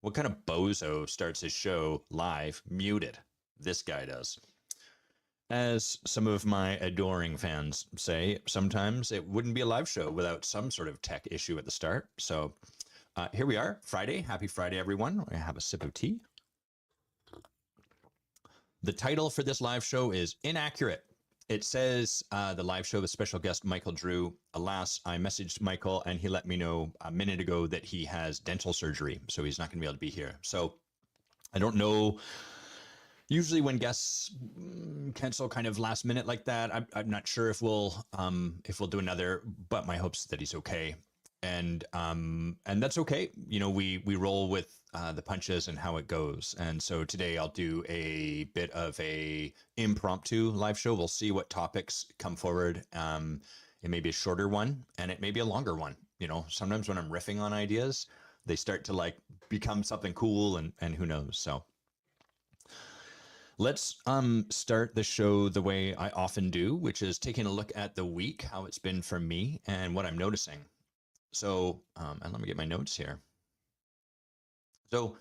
What kind of bozo starts his show live muted? This guy does. As some of my adoring fans say, sometimes it wouldn't be a live show without some sort of tech issue at the start. So here we are, Friday. Happy Friday, everyone. I have a sip of tea. The title for this live show is Inaccurate. It says the live show with special guest Michael Drew. Alas, I messaged Michael and he let me know a minute ago that he has dental surgery, so he's not going to be able to be here. So I don't know. Usually, when guests cancel kind of last minute like that, I'm not sure if we'll do another. But my hopes that he's okay, and that's okay. You know, we roll with the punches and how it goes. And so today I'll do a bit of a impromptu live show. We'll see what topics come forward. It may be a shorter one, and it may be a longer one. You know, sometimes when I'm riffing on ideas, they start to like become something cool, and who knows. So let's start the show the way I often do, which is taking a look at the week, how it's been for me, and what I'm noticing. So, and let me get my notes here. So,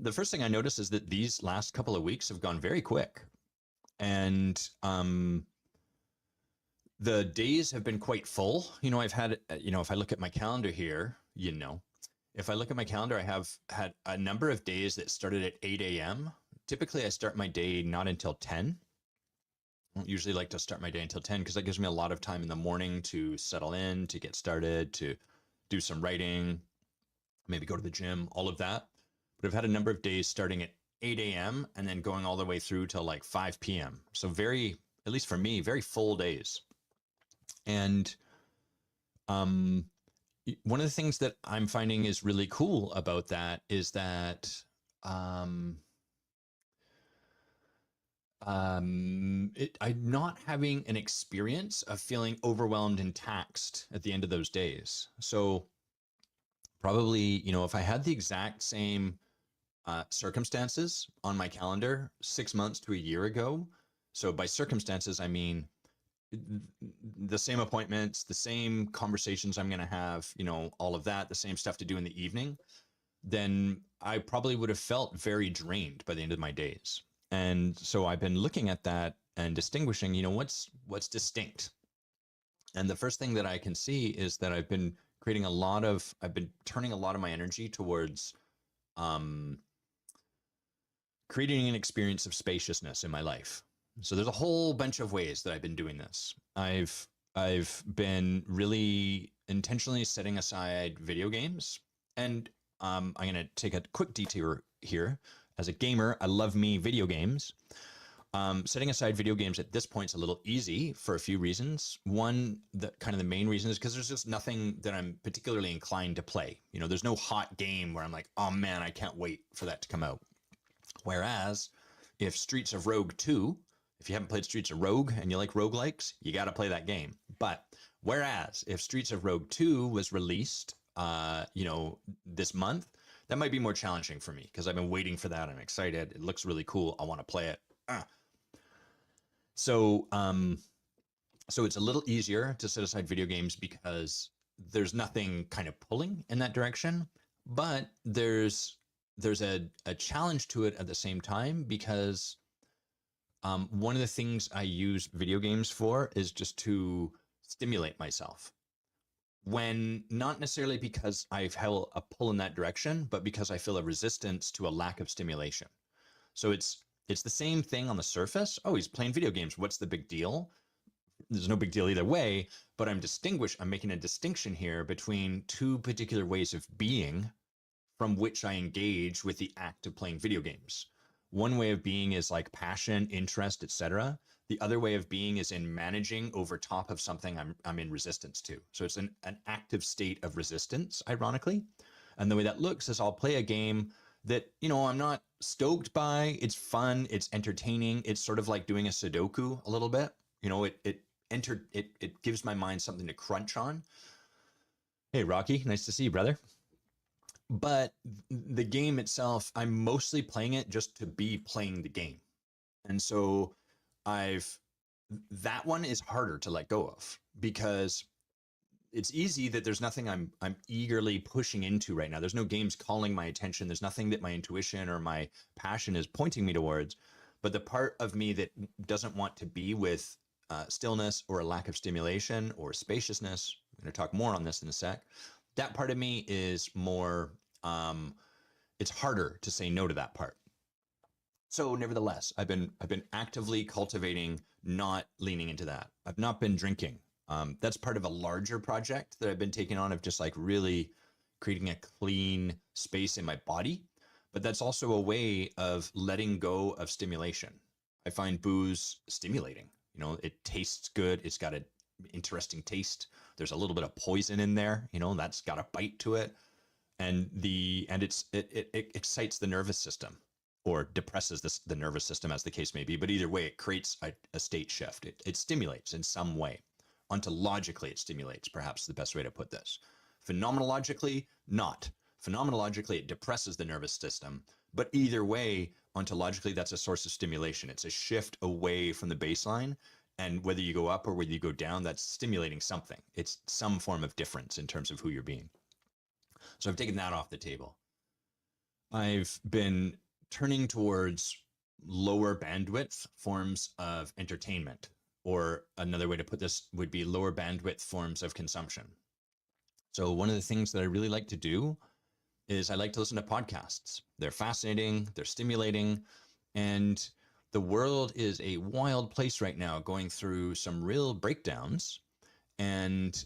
the first thing I noticed is that these last couple of weeks have gone very quick, and the days have been quite full. You know, I've had, if I look at my calendar here, if I look at my calendar, I have had a number of days that started at 8 a.m. Typically, I start my day not until 10. I don't usually like to start my day until 10 because that gives me a lot of time in the morning to settle in, to get started, to do some writing, maybe go to the gym, all of that. But I've had a number of days starting at 8 a.m. and then going all the way through till like 5 p.m. So very, at least for me, very full days. And one of the things that I'm finding is really cool about that is that I'm not having an experience of feeling overwhelmed and taxed at the end of those days. So probably, if I had the exact same circumstances on my calendar 6 months to a year ago, so by circumstances, I mean the same appointments, the same conversations I'm going to have, all of that, the same stuff to do in the evening, then I probably would have felt very drained by the end of my days. And so I've been looking at that and distinguishing, what's distinct. And the first thing that I can see is that I've been turning a lot of my energy towards creating an experience of spaciousness in my life. So there's a whole bunch of ways that I've been doing this. I've been really intentionally setting aside video games, and I'm going to take a quick detour here. As a gamer, I love me video games. Setting aside video games at this point is a little easy for a few reasons. One, the main reason is because there's just nothing that I'm particularly inclined to play. There's no hot game where I'm like, oh man, I can't wait for that to come out. Whereas if Streets of Rogue 2, if you haven't played Streets of Rogue and you like roguelikes, you got to play that game. But whereas if Streets of Rogue 2 was released, this month, that might be more challenging for me because I've been waiting for that. I'm excited. It looks really cool. I want to play it. So it's a little easier to set aside video games because there's nothing kind of pulling in that direction, but there's a challenge to it at the same time because one of the things I use video games for is just to stimulate myself. When not necessarily because I feel a pull in that direction, but because I feel a resistance to a lack of stimulation. So it's the same thing on the surface. Oh, he's playing video games. What's the big deal? There's no big deal either way, but I'm making a distinction here between two particular ways of being from which I engage with the act of playing video games. One way of being is like passion, interest, etc. The other way of being is in managing over top of something I'm in resistance to. So it's an active state of resistance, ironically. And the way that looks is I'll play a game that, I'm not stoked by. It's fun. It's entertaining. It's sort of like doing a Sudoku a little bit. It gives my mind something to crunch on. Hey, Rocky, nice to see you, brother. But the game itself, I'm mostly playing it just to be playing the game. And so that one is harder to let go of because it's easy that there's nothing I'm eagerly pushing into right now. There's no games calling my attention. There's nothing that my intuition or my passion is pointing me towards. But the part of me that doesn't want to be with stillness or a lack of stimulation or spaciousness, I'm going to talk more on this in a sec. That part of me is more, it's harder to say no to that part. So nevertheless, I've been actively cultivating not leaning into that. I've not been drinking. That's part of a larger project that I've been taking on of just like really creating a clean space in my body. But that's also a way of letting go of stimulation. I find booze stimulating. You know, it tastes good. It's got an interesting taste. There's a little bit of poison in there. You know, that's got a bite to it, and it excites the nervous system or depresses the nervous system, as the case may be. But either way, it creates a state shift. It stimulates in some way. Ontologically, it stimulates, perhaps the best way to put this. Phenomenologically, not. Phenomenologically, it depresses the nervous system. But either way, ontologically, that's a source of stimulation. It's a shift away from the baseline. And whether you go up or whether you go down, that's stimulating something. It's some form of difference in terms of who you're being. So I've taken that off the table. I've been turning towards lower bandwidth forms of entertainment, or another way to put this would be lower bandwidth forms of consumption. So one of the things that I really like to do is I like to listen to podcasts. They're fascinating, they're stimulating, and the world is a wild place right now, going through some real breakdowns. And,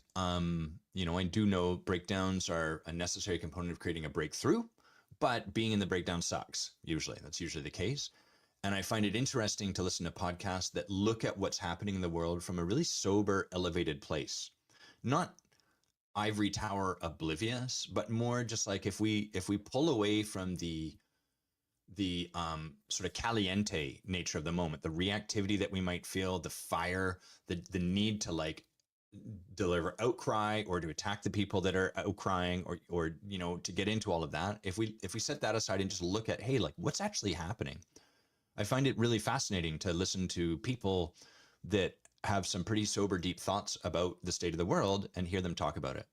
you know, I do know breakdowns are a necessary component of creating a breakthrough, but being in the breakdown sucks, usually. That's usually the case. And I find it interesting to listen to podcasts that look at what's happening in the world from a really sober, elevated place. Not ivory tower oblivious, but more just like if we pull away from the sort of caliente nature of the moment, the reactivity that we might feel, the fire, the need to like deliver outcry or to attack the people that are outcrying, or you know, to get into all of that. If we set that aside and just look at, hey, like what's actually happening, I find it really fascinating to listen to people that have some pretty sober, deep thoughts about the state of the world and hear them talk about it.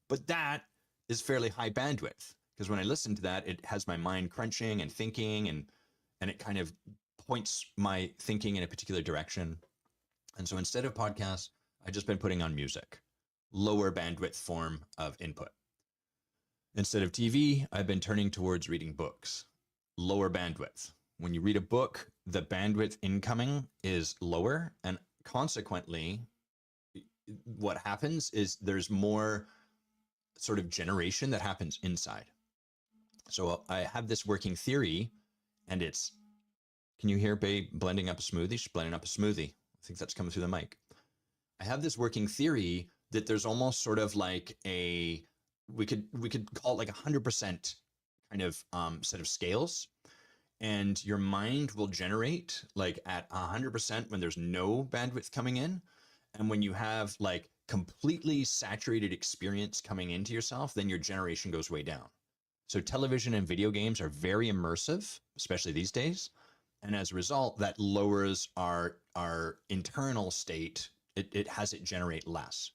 But that is fairly high bandwidth, because when I listen to that, it has my mind crunching and thinking, and it kind of points my thinking in a particular direction. And so instead of podcasts, I've just been putting on music, lower bandwidth form of input. Instead of TV, I've been turning towards reading books, lower bandwidth. When you read a book, the bandwidth incoming is lower, and consequently, what happens is there's more sort of generation that happens inside. So I have this working theory, and it's, can you hear Babe blending up a smoothie? She's blending up a smoothie. I think that's coming through the mic. I have this working theory that there's almost sort of like a, we could call it like 100% kind of set of scales. And your mind will generate like at 100% when there's no bandwidth coming in. And when you have like completely saturated experience coming into yourself, then your generation goes way down. So television and video games are very immersive, especially these days. And as a result, that lowers our internal state. It has it generate less.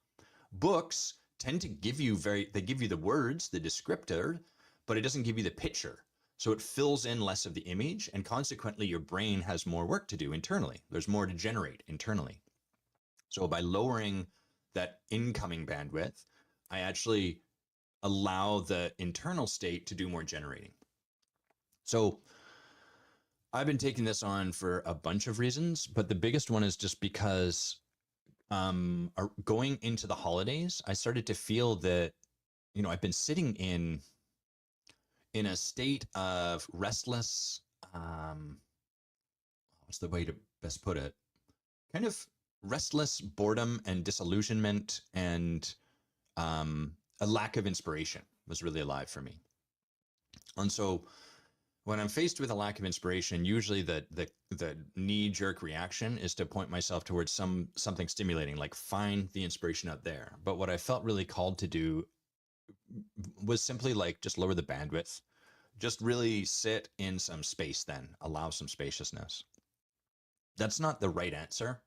Books tend to give you they give you the words, the descriptor, but it doesn't give you the picture. So it fills in less of the image, and consequently your brain has more work to do internally. There's more to generate internally. So by lowering that incoming bandwidth, I actually allow the internal state to do more generating. So I've been taking this on for a bunch of reasons, but the biggest one is just because going into the holidays, I started to feel that, you know, I've been sitting in a state of restless, what's the way to best put it? Kind of restless boredom and disillusionment, and a lack of inspiration was really alive for me. And so when I'm faced with a lack of inspiration, usually the knee-jerk reaction is to point myself towards something stimulating, like find the inspiration out there. But what I felt really called to do was simply like just lower the bandwidth, just really sit in some space, then allow some spaciousness. That's not the right answer.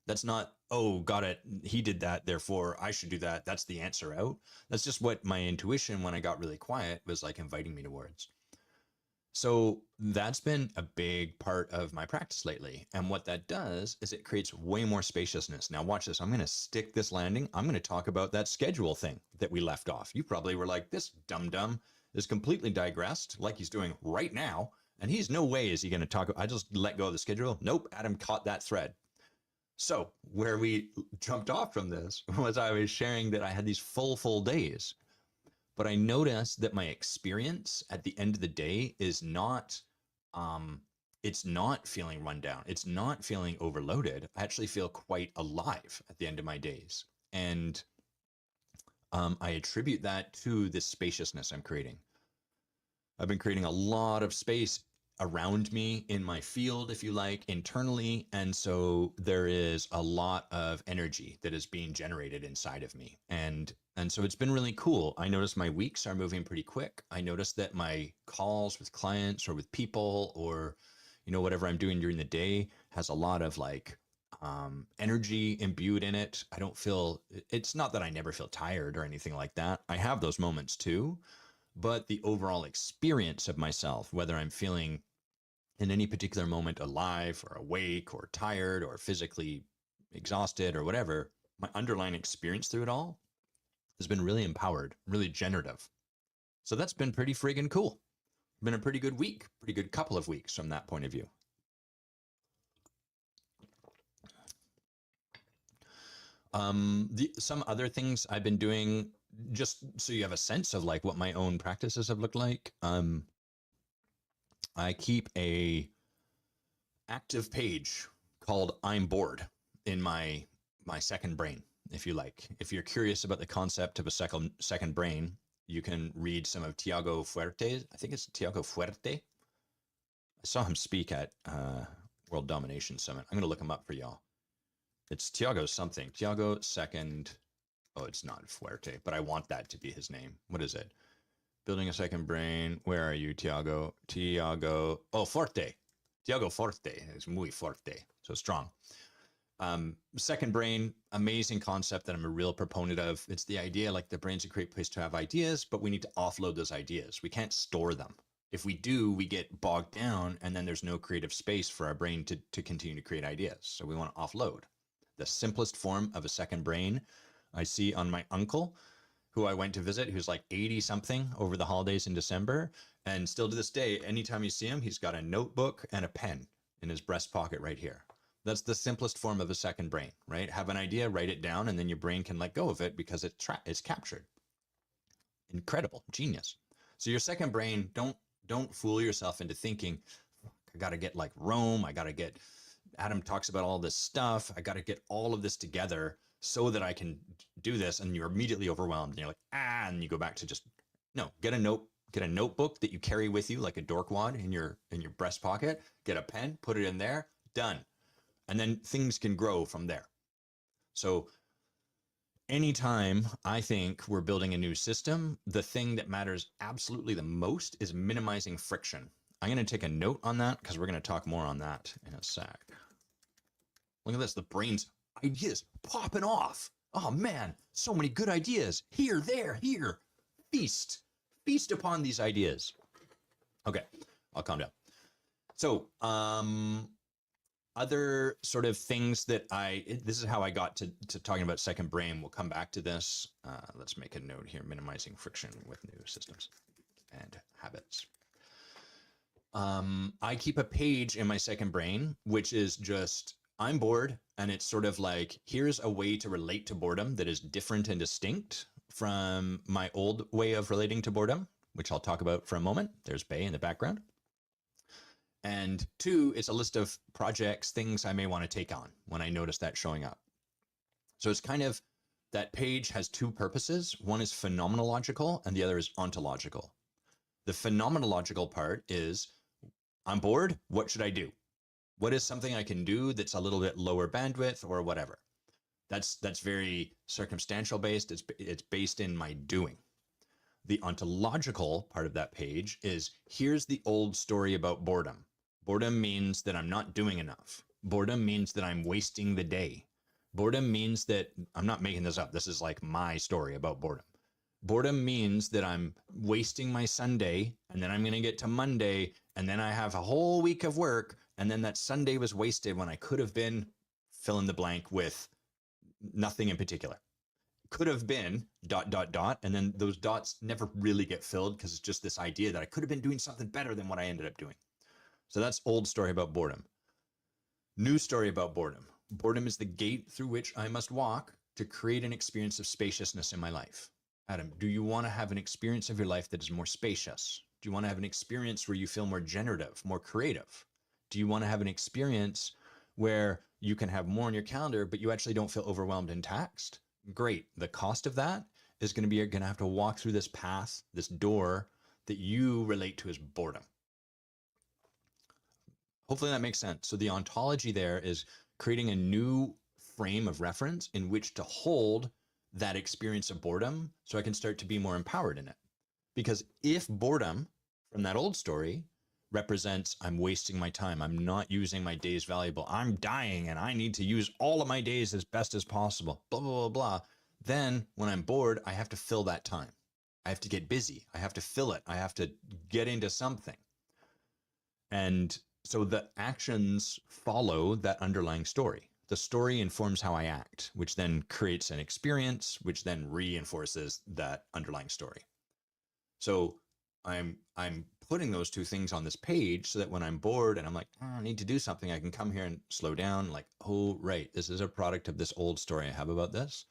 That's not, oh, got it. He did that. Therefore, I should do that. That's the answer out. That's just what my intuition, when I got really quiet, was like inviting me towards. So that's been a big part of my practice lately. And what that does is it creates way more spaciousness. Now, watch this. I'm going to stick this landing. I'm going to talk about that schedule thing that we left off. You probably were like, this dum-dum is completely digressed, like he's doing right now. And he's no way is he going to talk. I just let go of the schedule. Nope. Adam caught that thread. So where we jumped off from this was I was sharing that I had these full days. But I noticed that my experience at the end of the day is not, it's not feeling run down. It's not feeling overloaded. I actually feel quite alive at the end of my days. And I attribute that to this spaciousness I'm creating. I've been creating a lot of space around me in my field, if you like, internally. And so there is a lot of energy that is being generated inside of me. And so it's been really cool. I notice my weeks are moving pretty quick. I notice that my calls with clients or with people or, you know, whatever I'm doing during the day has a lot of like energy imbued in it. I don't feel, it's not that I never feel tired or anything like that. I have those moments too, but the overall experience of myself, whether I'm feeling in any particular moment alive or awake or tired or physically exhausted or whatever, my underlying experience through it all has been really empowered, really generative. So that's been pretty friggin' cool. Been a pretty good week, pretty good couple of weeks from that point of view. Some other things I've been doing, just so you have a sense of like what my own practices have looked like. I keep a active page called I'm Bored in my second brain, if you like. If you're curious about the concept of a second brain, you can read some of Tiago Fuerte. I think it's Tiago Fuerte. I saw him speak at World Domination Summit. I'm going to look him up for y'all. It's Tiago something. Tiago second. Oh, it's not Fuerte, but I want that to be his name. What is it? Building a second brain. Where are you, Tiago? Tiago. Oh, Forte. Tiago Forte. It's muy fuerte. So strong. Second brain, amazing concept that I'm a real proponent of. It's the idea like the brain's a great place to have ideas, but we need to offload those ideas. We can't store them. If we do, we get bogged down and then there's no creative space for our brain to continue to create ideas. So we want to offload. The simplest form of a second brain I see on my uncle, who I went to visit, who's like 80 something over the holidays in December. And still to this day, anytime you see him, he's got a notebook and a pen in his breast pocket right here. That's the simplest form of a second brain, right? Have an idea, write it down, and then your brain can let go of it because it's captured. Incredible, genius. So your second brain, don't fool yourself into thinking, I got to get like Rome. I got to get, Adam talks about all this stuff. I got to get all of this together so that I can do this. And you're immediately overwhelmed and you're like, and you go back to just, no, get a notebook that you carry with you like a dork wad in your breast pocket, get a pen, put it in there, done. And then things can grow from there. So anytime I think we're building a new system, the thing that matters absolutely the most is minimizing friction. I'm going to take a note on that because we're going to talk more on that in a sec. Look at this, the brain's ideas popping off. Oh man, so many good ideas. Here, there, here. Feast upon these ideas. Okay, I'll calm down. So, other sort of things that this is how I got to talking about second brain. We'll come back to this. Let's make a note here, minimizing friction with new systems and habits. I keep a page in my second brain, which is just, I'm bored. And it's sort of like, here's a way to relate to boredom that is different and distinct from my old way of relating to boredom, which I'll talk about for a moment. There's Bay in the background. And 2, it's a list of projects, things I may want to take on when I notice that showing up. So it's kind of, that page has 2 purposes. One is phenomenological and the other is ontological. The phenomenological part is, I'm bored, what should I do? What is something I can do that's a little bit lower bandwidth or whatever? That's very circumstantial based. It's based in my doing. The ontological part of that page is, here's the old story about boredom. Boredom means that I'm not doing enough. Boredom means that I'm wasting the day. Boredom means that I'm not making this up. This is like my story about boredom. Boredom means that I'm wasting my Sunday and then I'm going to get to Monday and then I have a whole week of work. And then that Sunday was wasted when I could have been fill in the blank with nothing in particular. Could have been ... And then those dots never really get filled because it's just this idea that I could have been doing something better than what I ended up doing. So that's old story about boredom. New story about boredom. Boredom is the gate through which I must walk to create an experience of spaciousness in my life. Adam, do you want to have an experience of your life that is more spacious? Do you want to have an experience where you feel more generative, more creative? Do you want to have an experience where you can have more on your calendar, but you actually don't feel overwhelmed and taxed? Great. The cost of that is going to be you're going to have to walk through this path, this door that you relate to as boredom. Hopefully that makes sense. So the ontology there is creating a new frame of reference in which to hold that experience of boredom so I can start to be more empowered in it. Because if boredom from that old story represents I'm wasting my time, I'm not using my days valuable, I'm dying and I need to use all of my days as best as possible, blah, blah, blah, blah. Then when I'm bored, I have to fill that time. I have to get busy. I have to fill it. I have to get into something. And so the actions follow that underlying story. The story informs how I act, which then creates an experience, which then reinforces that underlying story. So I'm putting those two things on this page so that when I'm bored and I'm like, oh, I need to do something, I can come here and slow down, like, oh, right, this is a product of this old story I have about this.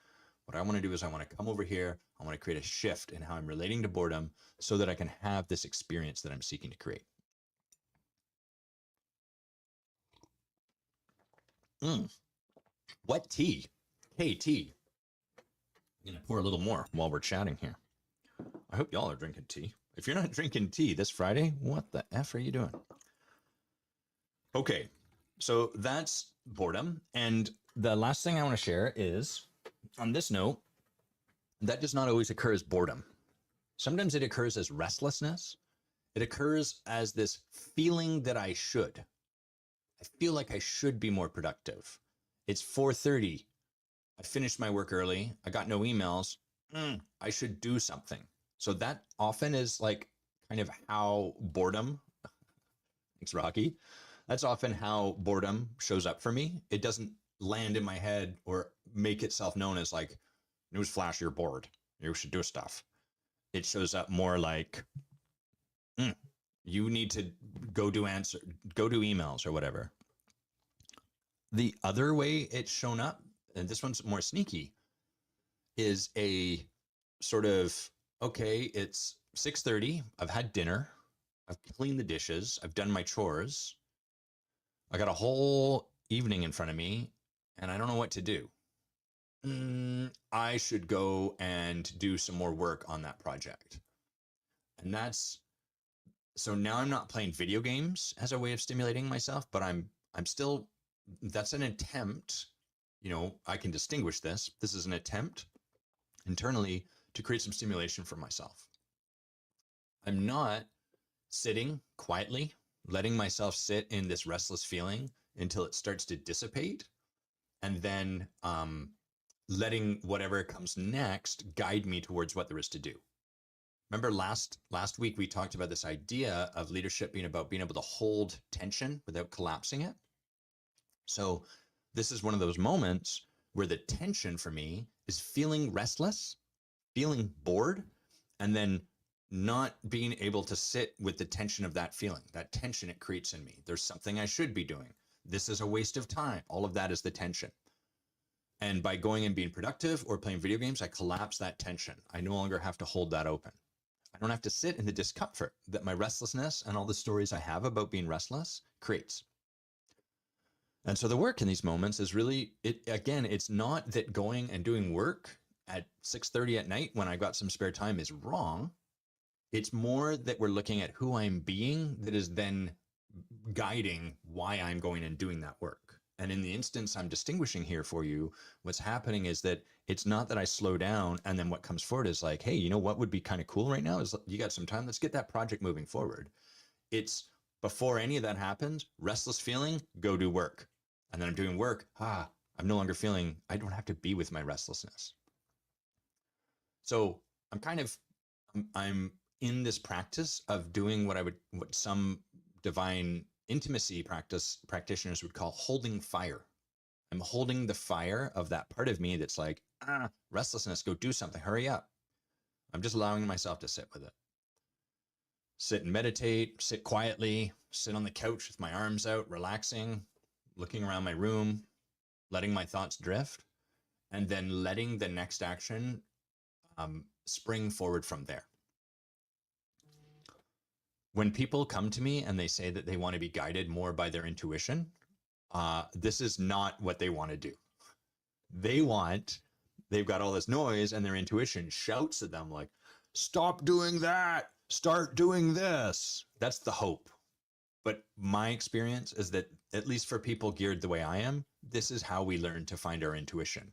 What I want to do is I want to come over here. I want to create a shift in how I'm relating to boredom so that I can have this experience that I'm seeking to create. What tea? Hey, tea. I'm going to pour a little more while we're chatting here. I hope y'all are drinking tea. If you're not drinking tea this Friday, what the F are you doing? Okay, so that's boredom. And the last thing I want to share is, on this note, that does not always occur as boredom. Sometimes it occurs as restlessness. It occurs as this feeling that I should. I feel like I should be more productive. It's 4:30. I finished my work early. I got no emails. I should do something. So that often is like kind of how boredom, thanks Rocky, that's often how boredom shows up for me. It doesn't land in my head or make itself known as like, newsflash, you're bored. You should do stuff. It shows up more like, you need to go do emails or whatever. The other way it's shown up, and this one's more sneaky, is a sort of, okay, it's 6:30. I've had dinner. I've cleaned the dishes. I've done my chores. I got a whole evening in front of me and I don't know what to do. I should go and do some more work on that project. And so now I'm not playing video games as a way of stimulating myself, but I'm still, that's an attempt, I can distinguish this. This is an attempt internally to create some stimulation for myself. I'm not sitting quietly, letting myself sit in this restless feeling until it starts to dissipate, and then letting whatever comes next guide me towards what there is to do. Remember last week we talked about this idea of leadership being about being able to hold tension without collapsing it. So this is one of those moments where the tension for me is feeling restless, feeling bored, and then not being able to sit with the tension of that feeling, that tension it creates in me. There's something I should be doing. This is a waste of time. All of that is the tension. And by going and being productive or playing video games, I collapse that tension. I no longer have to hold that open. I don't have to sit in the discomfort that my restlessness and all the stories I have about being restless creates. And so the work in these moments is really, it's not that going and doing work at 6:30 at night when I got some spare time is wrong. It's more that we're looking at who I'm being that is then guiding why I'm going and doing that work. And in the instance I'm distinguishing here for you, what's happening is that it's not that I slow down and then what comes forward is like, hey, what would be kind of cool right now is you got some time, let's get that project moving forward. It's before any of that happens, restless feeling, go do work. And then I'm doing work, I'm no longer feeling, I don't have to be with my restlessness. So I'm kind of, I'm in this practice of doing what some divine intimacy practitioners would call holding fire. I'm holding the fire of that part of me that's like, restlessness, go do something, hurry up. I'm just allowing myself to sit with it. Sit and meditate, sit quietly, sit on the couch with my arms out, relaxing, looking around my room, letting my thoughts drift, and then letting the next action spring forward from there. When people come to me and they say that they want to be guided more by their intuition, this is not what they want to do. They've got all this noise and their intuition shouts at them like, stop doing that, start doing this. That's the hope. But my experience is that, at least for people geared the way I am, this is how we learn to find our intuition.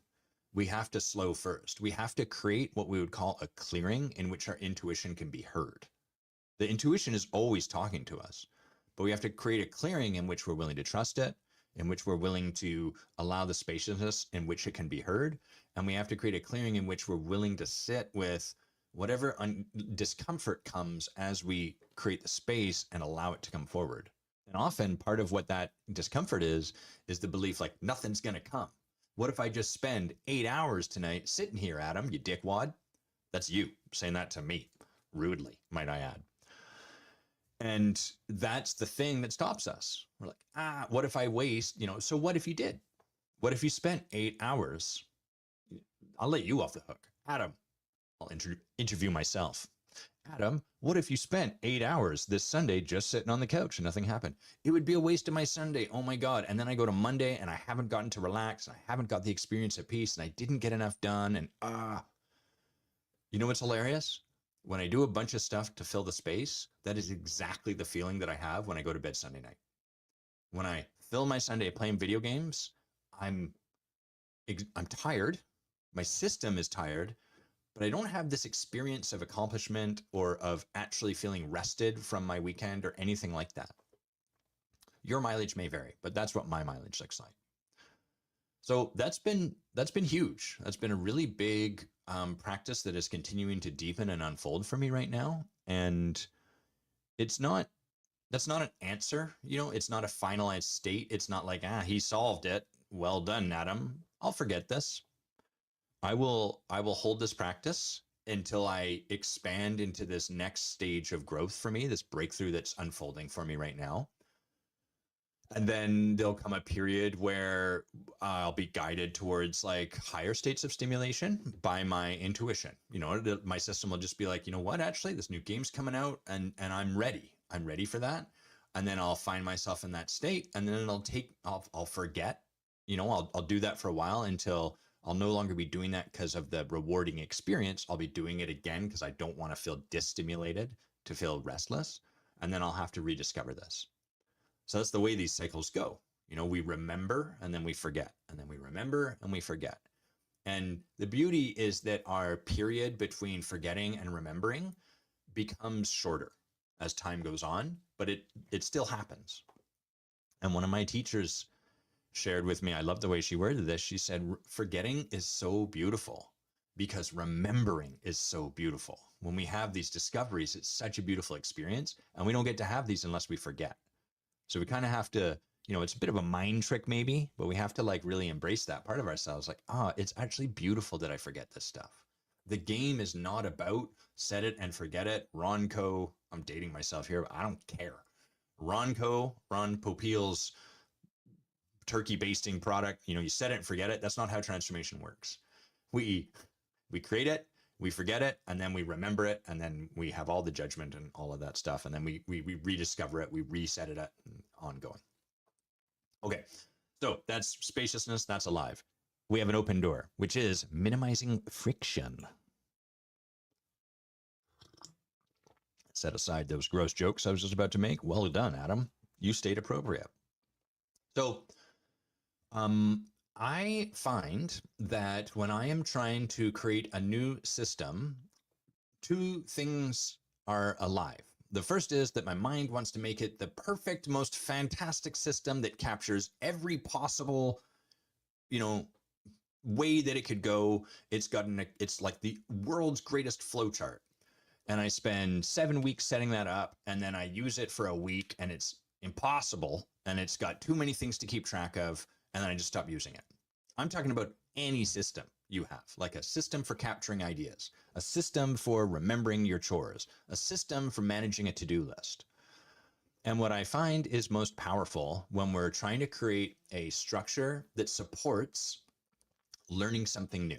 We have to slow first. We have to create what we would call a clearing in which our intuition can be heard. The intuition is always talking to us, but we have to create a clearing in which we're willing to trust it, in which we're willing to allow the spaciousness in which it can be heard. And we have to create a clearing in which we're willing to sit with whatever discomfort comes as we create the space and allow it to come forward. And often part of what that discomfort is the belief like nothing's going to come. What if I just spend 8 hours tonight sitting here, Adam, you dickwad? That's you saying that to me, rudely, might I add. And that's the thing that stops us. We're like, what if I waste, so what if you did? What if you spent 8 hours? I'll let you off the hook. Adam, I'll interview myself. Adam, what if you spent 8 hours this Sunday just sitting on the couch and nothing happened? It would be a waste of my Sunday. Oh my God. And then I go to Monday and I haven't gotten to relax and I haven't got the experience of peace and I didn't get enough done. And you know what's hilarious? When I do a bunch of stuff to fill the space, that is exactly the feeling that I have when I go to bed Sunday night. When I fill my Sunday playing video games, I'm tired. My system is tired, but I don't have this experience of accomplishment or of actually feeling rested from my weekend or anything like that. Your mileage may vary, but that's what my mileage looks like. So that's been huge. That's been a really big practice that is continuing to deepen and unfold for me right now. And that's not an answer, it's not a finalized state. It's not like, he solved it. Well done, Adam. I'll forget this. I will hold this practice until I expand into this next stage of growth for me, this breakthrough that's unfolding for me right now. And then there'll come a period where I'll be guided towards like higher states of stimulation by my intuition. My system will just be like, you know what, actually, this new game's coming out and I'm ready. I'm ready for that. And then I'll find myself in that state and then I'll forget, I'll do that for a while until I'll no longer be doing that because of the rewarding experience. I'll be doing it again because I don't want to feel disstimulated, to feel restless. And then I'll have to rediscover this. So that's the way these cycles go. We remember and then we forget, and then we remember and we forget. And the beauty is that our period between forgetting and remembering becomes shorter as time goes on, but it still happens. And one of my teachers shared with me, I love the way she worded this. She said, forgetting is so beautiful because remembering is so beautiful. When we have these discoveries, it's such a beautiful experience, and we don't get to have these unless we forget. So we kind of have to, it's a bit of a mind trick maybe, but we have to like really embrace that part of ourselves. Like, it's actually beautiful that I forget this stuff. The game is not about set it and forget it. Ronco, I'm dating myself here, but I don't care. Ron Popeil's turkey basting product, you set it and forget it. That's not how transformation works. We create it, we forget it, and then we remember it, and then we have all the judgment and all of that stuff, and then we rediscover it, we reset it at ongoing. Okay, so that's spaciousness, that's alive. We have an open door, which is minimizing friction. Set aside those gross jokes I was just about to make. Well done, Adam. You stayed appropriate. So, I find that when I am trying to create a new system, two things are alive. The first is that my mind wants to make it the perfect, most fantastic system that captures every possible you know, way that it could go. It's like the world's greatest flowchart. And I spend 7 weeks setting that up, and then I use it for a week, and it's impossible, and it's got too many things to keep track of, and then I just stop using it. I'm talking about any system you have, like a system for capturing ideas, a system for remembering your chores, a system for managing a to-do list. And what I find is most powerful when we're trying to create a structure that supports learning something new.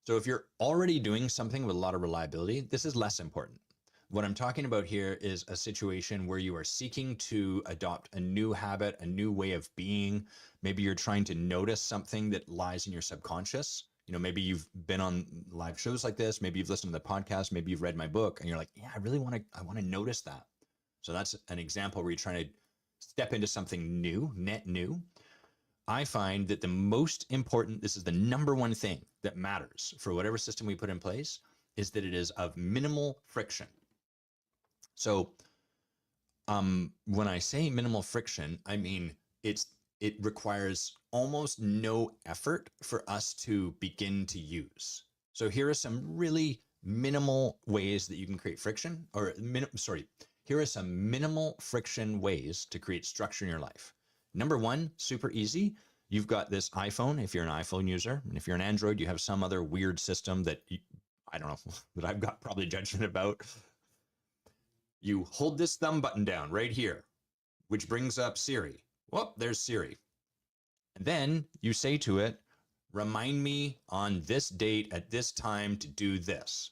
So if you're already doing something with a lot of reliability, this is less important. What I'm talking about here is a situation where you are seeking to adopt a new habit, a new way of being. Maybe you're trying to notice something that lies in your subconscious. Maybe you've been on live shows like this. Maybe you've listened to the podcast. Maybe you've read my book and you're like, yeah, I want to notice that. So that's an example where you're trying to step into something new, net new. I find that the most important, this is the number one thing that matters for whatever system we put in place, is that it is of minimal friction. So when I say minimal friction, I mean it requires almost no effort for us to begin to use. So here are some really minimal ways that you can create friction, here are some minimal friction ways to create structure in your life. Number one, super easy. You've got this iPhone, if you're an iPhone user, and if you're an Android, you have some other weird system that I don't know, that I've got probably judgment about. You hold this thumb button down right here, which brings up Siri. Well, there's Siri. And then you say to it, remind me on this date at this time to do this.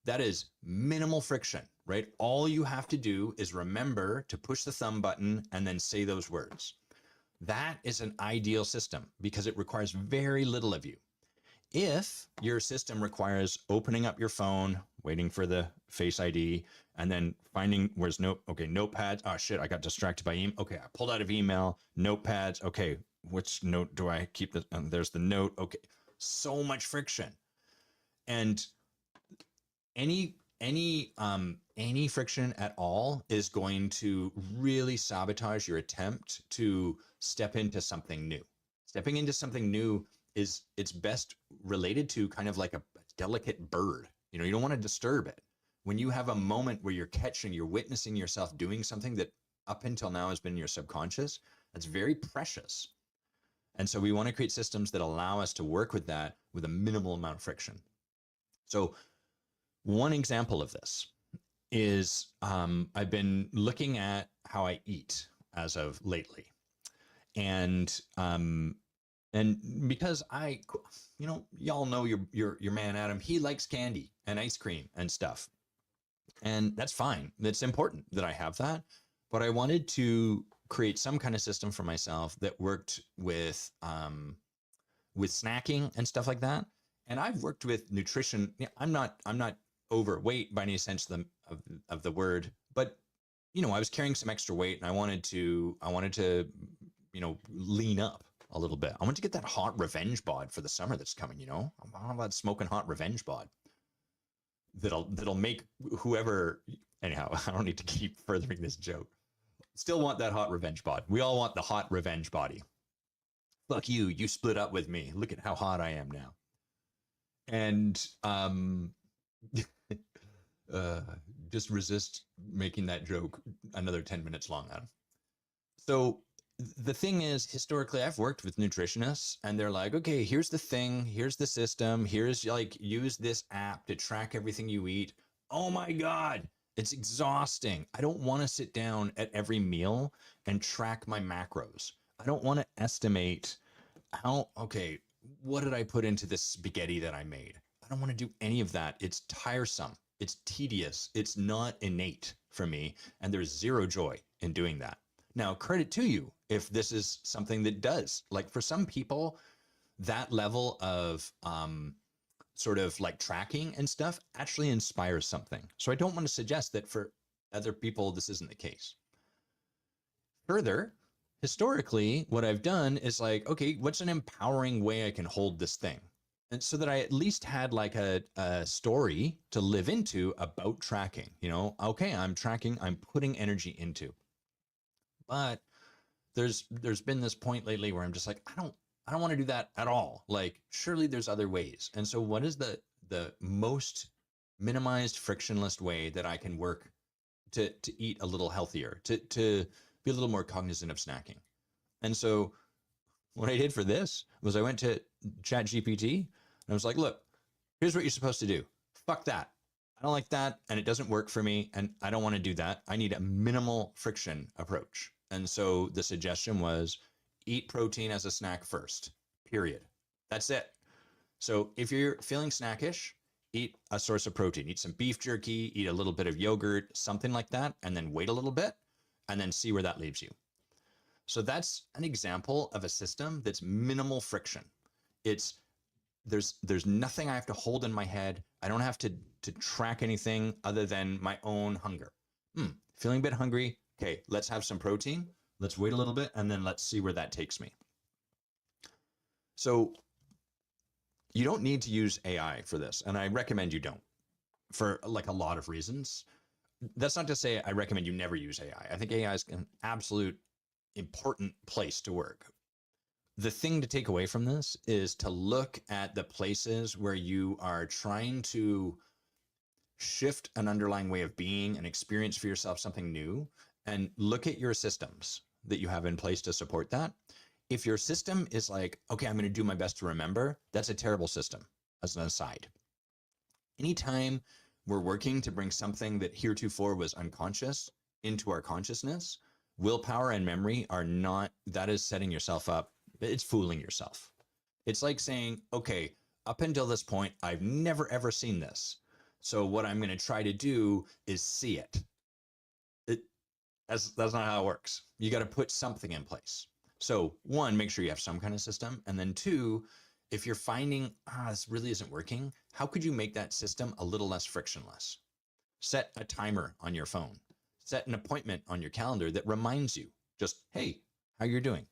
That is minimal friction, right? All you have to do is remember to push the thumb button and then say those words. That is an ideal system because it requires very little of you. If your system requires opening up your phone, waiting for the Face ID, and then finding where's notepads. Oh shit, I got distracted by email. Okay, I pulled out of email, notepads. Okay, which note do I keep? There's the note. Okay, so much friction. And any friction at all is going to really sabotage your attempt to step into something new. Stepping into something new it's best related to kind of like a delicate bird. You don't want to disturb it. When you have a moment where you're witnessing yourself doing something that up until now has been in your subconscious, that's very precious. And so we want to create systems that allow us to work with that with a minimal amount of friction. So one example of this is I've been looking at how I eat as of lately. And because y'all know your man Adam, he likes candy and ice cream and stuff. And that's fine. It's important that I have that. But I wanted to create some kind of system for myself that worked with snacking and stuff like that. And I've worked with nutrition. I'm not overweight by any sense of the word, but I was carrying some extra weight and I wanted to lean up a little bit. I want to get that hot revenge bod for the summer that's coming. I'm all about smoking hot revenge bod that'll make whoever. Anyhow, I don't need to keep furthering this joke. Still want that hot revenge bod. We all want the hot revenge body. Fuck you. You split up with me. Look at how hot I am now. And just resist making that joke another 10 minutes long, Adam. So the thing is, historically, I've worked with nutritionists and they're like, okay, here's the thing, here's the system, here's use this app to track everything you eat. Oh my God, it's exhausting. I don't want to sit down at every meal and track my macros. I don't want to estimate what did I put into this spaghetti that I made? I don't want to do any of that. It's tiresome. It's tedious. It's not innate for me. And there's zero joy in doing that. Now, credit to you if this is something that does. Like for some people, that level of sort of like tracking and stuff actually inspires something. So I don't want to suggest that for other people, this isn't the case. Further, historically, what I've done is like, okay, what's an empowering way I can hold this thing? And so that I at least had like a story to live into about tracking, okay, I'm tracking, I'm putting energy into. But there's been this point lately where I'm just like, I don't want to do that at all. Like, surely there's other ways. And so what is the most minimized frictionless way that I can work to eat a little healthier, to be a little more cognizant of snacking? And so what I did for this was I went to ChatGPT and I was like, look, here's what you're supposed to do. Fuck that. I don't like that, and it doesn't work for me, and I don't want to do that. I need a minimal friction approach. And so the suggestion was eat protein as a snack first, period. That's it. So if you're feeling snackish, eat a source of protein. Eat some beef jerky, eat a little bit of yogurt, something like that, and then wait a little bit, and then see where that leaves you. So that's an example of a system that's minimal friction. It's there's nothing I have to hold in my head. I don't have to track anything other than my own hunger. Feeling a bit hungry. Okay, let's have some protein. Let's wait a little bit, and then let's see where that takes me. So you don't need to use AI for this, and I recommend you don't, for like a lot of reasons. That's not to say I recommend you never use AI. I think AI is an absolute important place to work. The thing to take away from this is to look at the places where you are trying to shift an underlying way of being and experience for yourself something new, and look at your systems that you have in place to support that. If your system is like, okay, I'm going to do my best to remember, that's a terrible system, as an aside. Anytime we're working to bring something that heretofore was unconscious into our consciousness, willpower and memory are not, that is setting yourself up. It's fooling yourself. It's like saying, okay, up until this point, I've never ever seen this. So what I'm going to try to do is see it. That's not how it works. You got to put something in place. So one, make sure you have some kind of system. And then two, if you're finding, this really isn't working, how could you make that system a little less frictionless? Set a timer on your phone. Set an appointment on your calendar that reminds you, just, hey, how you're doing.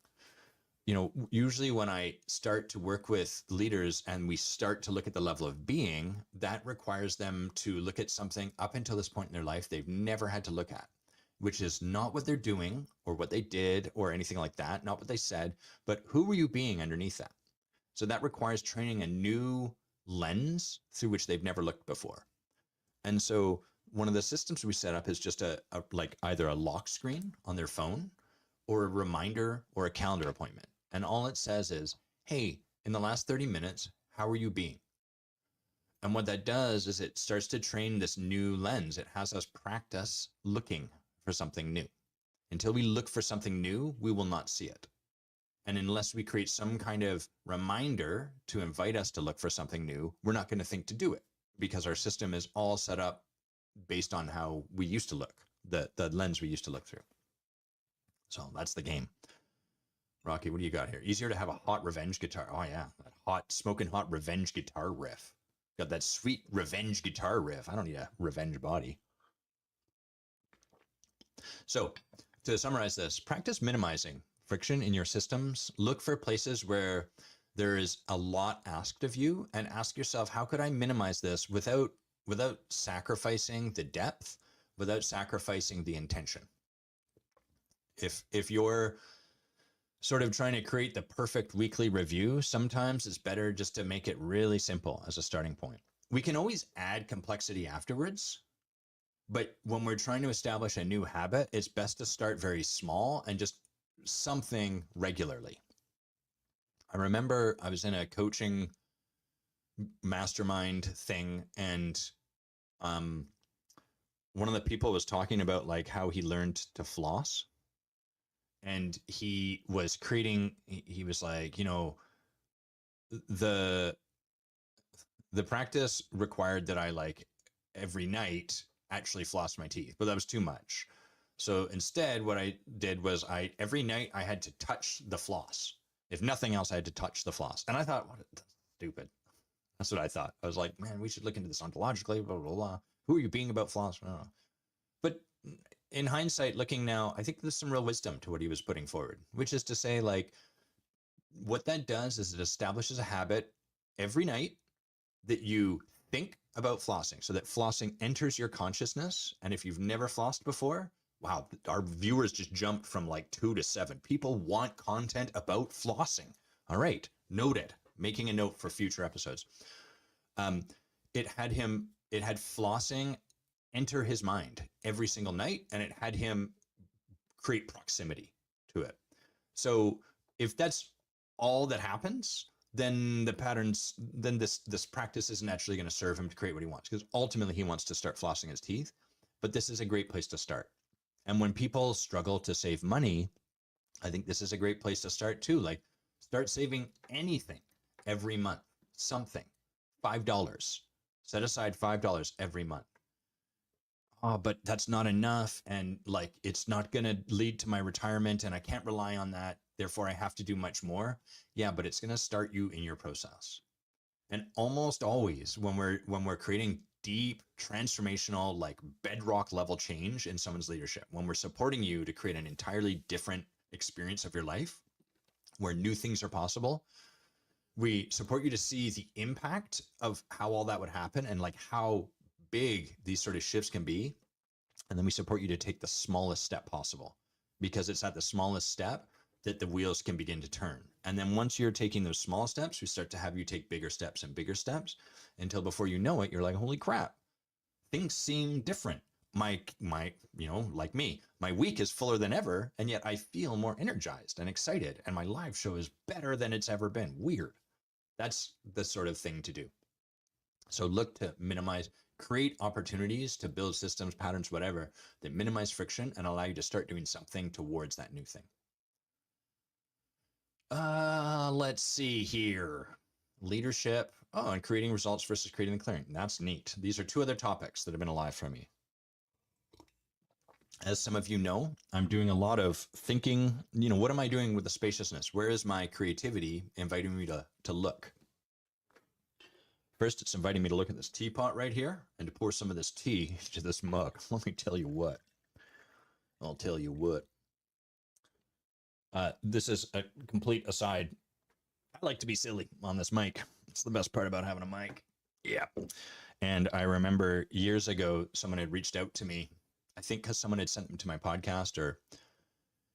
You know, usually when I start to work with leaders and we start to look at the level of being, that requires them to look at something up until this point in their life they've never had to look at, which is not what they're doing or what they did or anything like that, not what they said, but who were you being underneath that? So that requires training a new lens through which they've never looked before. And so one of the systems we set up is just a like either a lock screen on their phone or a reminder or a calendar appointment. And all it says is, hey, in the last 30 minutes, how are you being? And what that does is it starts to train this new lens. It has us practice looking for something new. Until we look for something new, we will not see it. And unless we create some kind of reminder to invite us to look for something new, we're not going to think to do it, because our system is all set up based on how we used to look, the lens we used to look through. So that's the game. Rocky, what do you got here? Easier to have a hot revenge guitar. Oh yeah, that hot, smoking hot revenge guitar riff. Got that sweet revenge guitar riff. I don't need a revenge body. So to summarize this, practice minimizing friction in your systems. Look for places where there is a lot asked of you, and ask yourself, how could I minimize this without sacrificing the depth, without sacrificing the intention? If you're sort of trying to create the perfect weekly review, sometimes it's better just to make it really simple as a starting point. We can always add complexity afterwards, but when we're trying to establish a new habit, it's best to start very small and just something regularly. I remember I was in a coaching mastermind thing, and one of the people was talking about like how he learned to floss. And he was creating, he was like, you know, the practice required that I like every night actually floss my teeth, but that was too much. So instead, what I did was every night I had to touch the floss. If nothing else, I had to touch the floss. And I thought, that's stupid. That's what I thought. I was like, man, we should look into this ontologically, blah, blah, blah. Who are you being about floss? I don't know. But in hindsight, looking now, I think there's some real wisdom to what he was putting forward, which is to say, like, what that does is it establishes a habit every night that you think about flossing, so that flossing enters your consciousness. And if you've never flossed before, wow, our viewers just jumped from like 2 to 7. People want content about flossing. All right, noted. Making a note for future episodes. Um, it had flossing enter his mind every single night, and it had him create proximity to it. So if that's all that happens, then the patterns, then this practice isn't actually going to serve him to create what he wants, because ultimately he wants to start flossing his teeth. But this is a great place to start. And when people struggle to save money, I think this is a great place to start too. Like, start saving anything every month, something, $5. Set aside $5 every month. Oh, but that's not enough. And like, it's not going to lead to my retirement, and I can't rely on that. Therefore, I have to do much more. Yeah, but it's going to start you in your process. And almost always when we're creating deep transformational, like bedrock level change in someone's leadership, when we're supporting you to create an entirely different experience of your life where new things are possible, we support you to see the impact of how all that would happen and like how big these sort of shifts can be. And then we support you to take the smallest step possible, because it's at the smallest step that the wheels can begin to turn. And then once you're taking those small steps, we start to have you take bigger steps and bigger steps until before you know it, you're like, holy crap, things seem different. My, like me, my week is fuller than ever. And yet I feel more energized and excited. And my live show is better than it's ever been. Weird. That's the sort of thing to do. So look to minimize, create opportunities to build systems, patterns, whatever, that minimize friction and allow you to start doing something towards that new thing. Let's see here. Leadership. Oh, and creating results versus creating the clearing. That's neat. These are two other topics that have been alive for me. As some of you know, I'm doing a lot of thinking, what am I doing with the spaciousness? Where is my creativity inviting me to look? First, it's inviting me to look at this teapot right here and to pour some of this tea into this mug. Let me tell you what. I'll tell you what. This is a complete aside. I like to be silly on this mic. It's the best part about having a mic. Yeah. And I remember years ago, someone had reached out to me, I think because someone had sent them to my podcast, or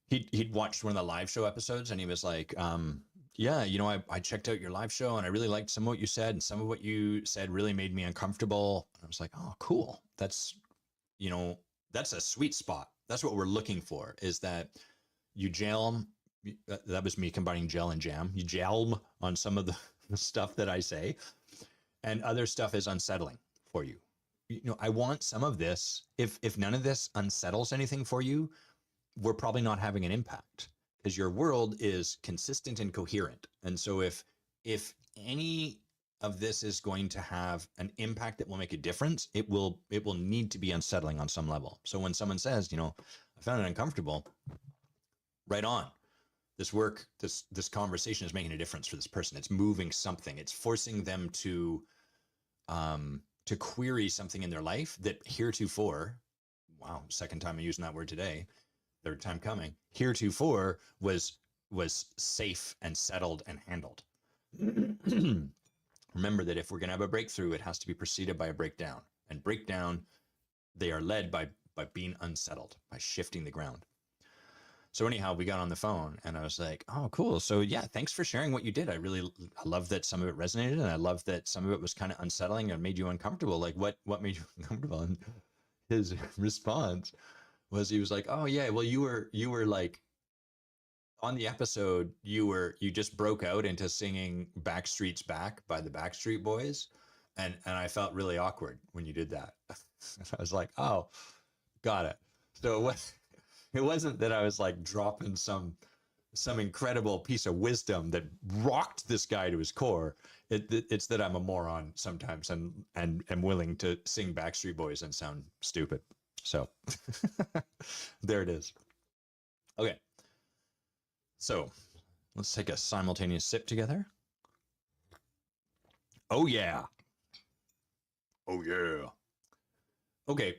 he'd watched one of the live show episodes, and he was like, yeah, I checked out your live show and I really liked some of what you said, and some of what you said really made me uncomfortable. I was like, oh, cool. That's a sweet spot. That's what we're looking for, is that you gel. That was me combining gel and jam. You gel on some of the stuff that I say, and other stuff is unsettling for you. I want some of this. If none of this unsettles anything for you, we're probably not having an impact, because your world is consistent and coherent. And so if any of this is going to have an impact that will make a difference, it will need to be unsettling on some level. So when someone says, I found it uncomfortable, right on. This work, this conversation is making a difference for this person. It's moving something. It's forcing them to query something in their life that heretofore, wow, second time I'm using that word today, third time coming, heretofore was safe and settled and handled. Remember that if we're going to have a breakthrough, it has to be preceded by a breakdown. And breakdown, they are led by being unsettled, by shifting the ground. So anyhow, we got on the phone and I was like, oh, cool. So yeah, thanks for sharing what you did. I love that some of it resonated, and I love that some of it was kind of unsettling and made you uncomfortable. Like what made you uncomfortable? And his response was, he was like, oh yeah, well, you were like, on the episode, you just broke out into singing Backstreet's Back by the Backstreet Boys. And I felt really awkward when you did that. I was like, oh, got it. So it wasn't that I was like dropping some incredible piece of wisdom that rocked this guy to his core. It's that I'm a moron sometimes and am willing to sing Backstreet Boys and sound stupid. So there it is. Okay. So let's take a simultaneous sip together. Oh yeah. Oh yeah. Okay.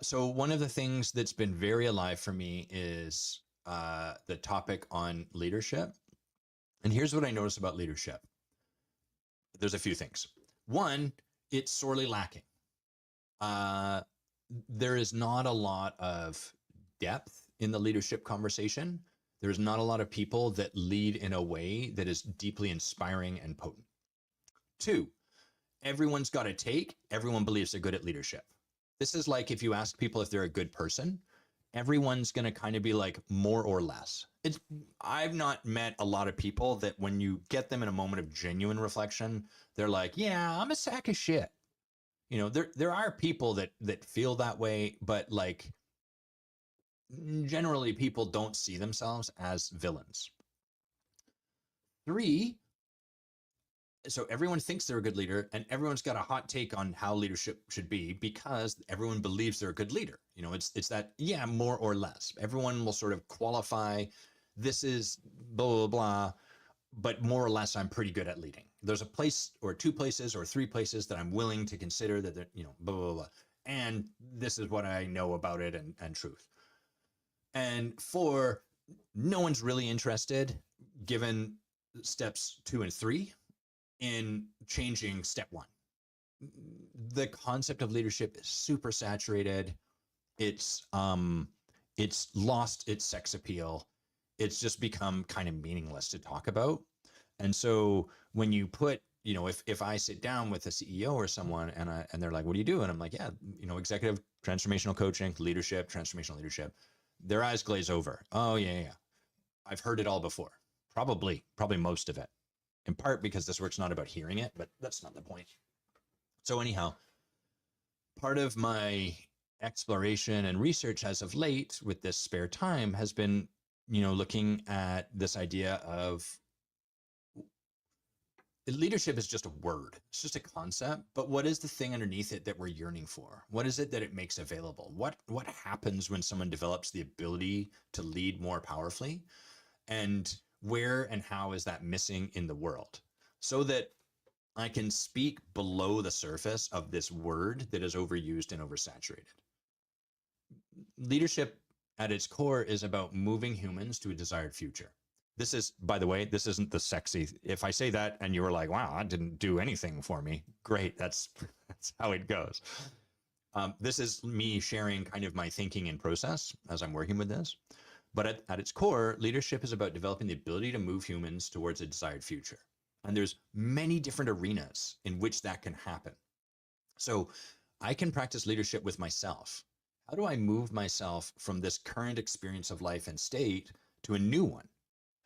So one of the things that's been very alive for me is the topic on leadership. And here's what I notice about leadership. There's a few things. One, it's sorely lacking. There is not a lot of depth in the leadership conversation. There's not a lot of people that lead in a way that is deeply inspiring and potent. Two, everyone's got a take. Everyone believes they're good at leadership. This is like if you ask people if they're a good person, everyone's going to kind of be like more or less. I've not met a lot of people that when you get them in a moment of genuine reflection, they're like, yeah, I'm a sack of shit. You know, there are people that feel that way, but like generally people don't see themselves as villains. Three, so everyone thinks they're a good leader and everyone's got a hot take on how leadership should be because everyone believes they're a good leader. You know, it's that, yeah, more or less. Everyone will sort of qualify, this is blah, blah, blah, but more or less I'm pretty good at leading. There's a place or two places or three places that I'm willing to consider that, you know, blah, blah, blah. And this is what I know about it and truth. And four, no one's really interested, given steps 2 and 3, in changing step 1. The concept of leadership is super saturated. It's lost its sex appeal. It's just become kind of meaningless to talk about. And so when you put, you know, if I sit down with a CEO or someone and they're like, what do you do? And I'm like, yeah, you know, executive transformational coaching, leadership, transformational leadership, their eyes glaze over. Oh yeah. I've heard it all before. Probably most of it. In part because this work's not about hearing it, but that's not the point. So anyhow, part of my exploration and research as of late with this spare time has been, you know, looking at this idea of leadership is just a word. It's just a concept, but what is the thing underneath it that we're yearning for? What is it that it makes available? What happens when someone develops the ability to lead more powerfully? And where and how is that missing in the world? So that I can speak below the surface of this word that is overused and oversaturated. Leadership at its core is about moving humans to a desired future. This is, by the way, this isn't the sexy. If I say that and you were like, wow, that didn't do anything for me. Great. That's how it goes. This is me sharing kind of my thinking and process as I'm working with this. But at its core, leadership is about developing the ability to move humans towards a desired future. And there's many different arenas in which that can happen. So I can practice leadership with myself. How do I move myself from this current experience of life and state to a new one?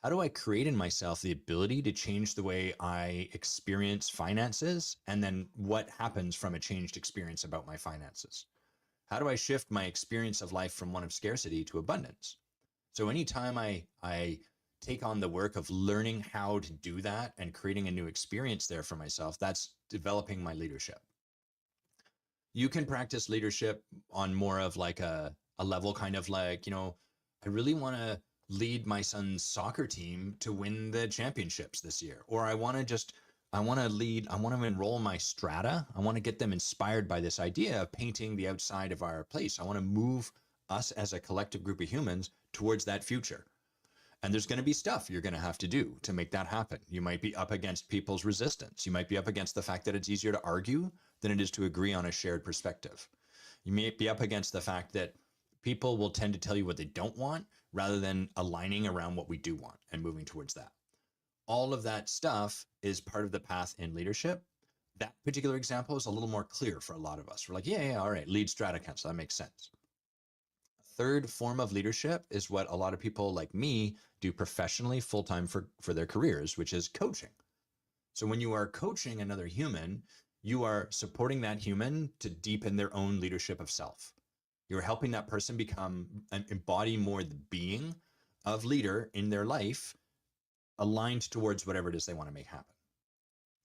How do I create in myself the ability to change the way I experience finances? And then what happens from a changed experience about my finances? How do I shift my experience of life from one of scarcity to abundance? So anytime I take on the work of learning how to do that and creating a new experience there for myself, that's developing my leadership. You can practice leadership on more of like a level kind of like, you know, I really want to lead my son's soccer team to win the championships this year. Or I want to enroll my strata. I want to get them inspired by this idea of painting the outside of our place. I want to move us as a collective group of humans towards that future. And there's going to be stuff you're going to have to do to make that happen. You might be up against people's resistance. You might be up against the fact that it's easier to argue than it is to agree on a shared perspective. You may be up against the fact that people will tend to tell you what they don't want rather than aligning around what we do want and moving towards that. All of that stuff is part of the path in leadership. That particular example is a little more clear for a lot of us. We're like, yeah, all right, lead strata council, that makes sense. Third form of leadership is what a lot of people like me do professionally full-time for their careers, which is coaching. So when you are coaching another human, you are supporting that human to deepen their own leadership of self. You're helping that person become and embody more the being of leader in their life, aligned towards whatever it is they want to make happen.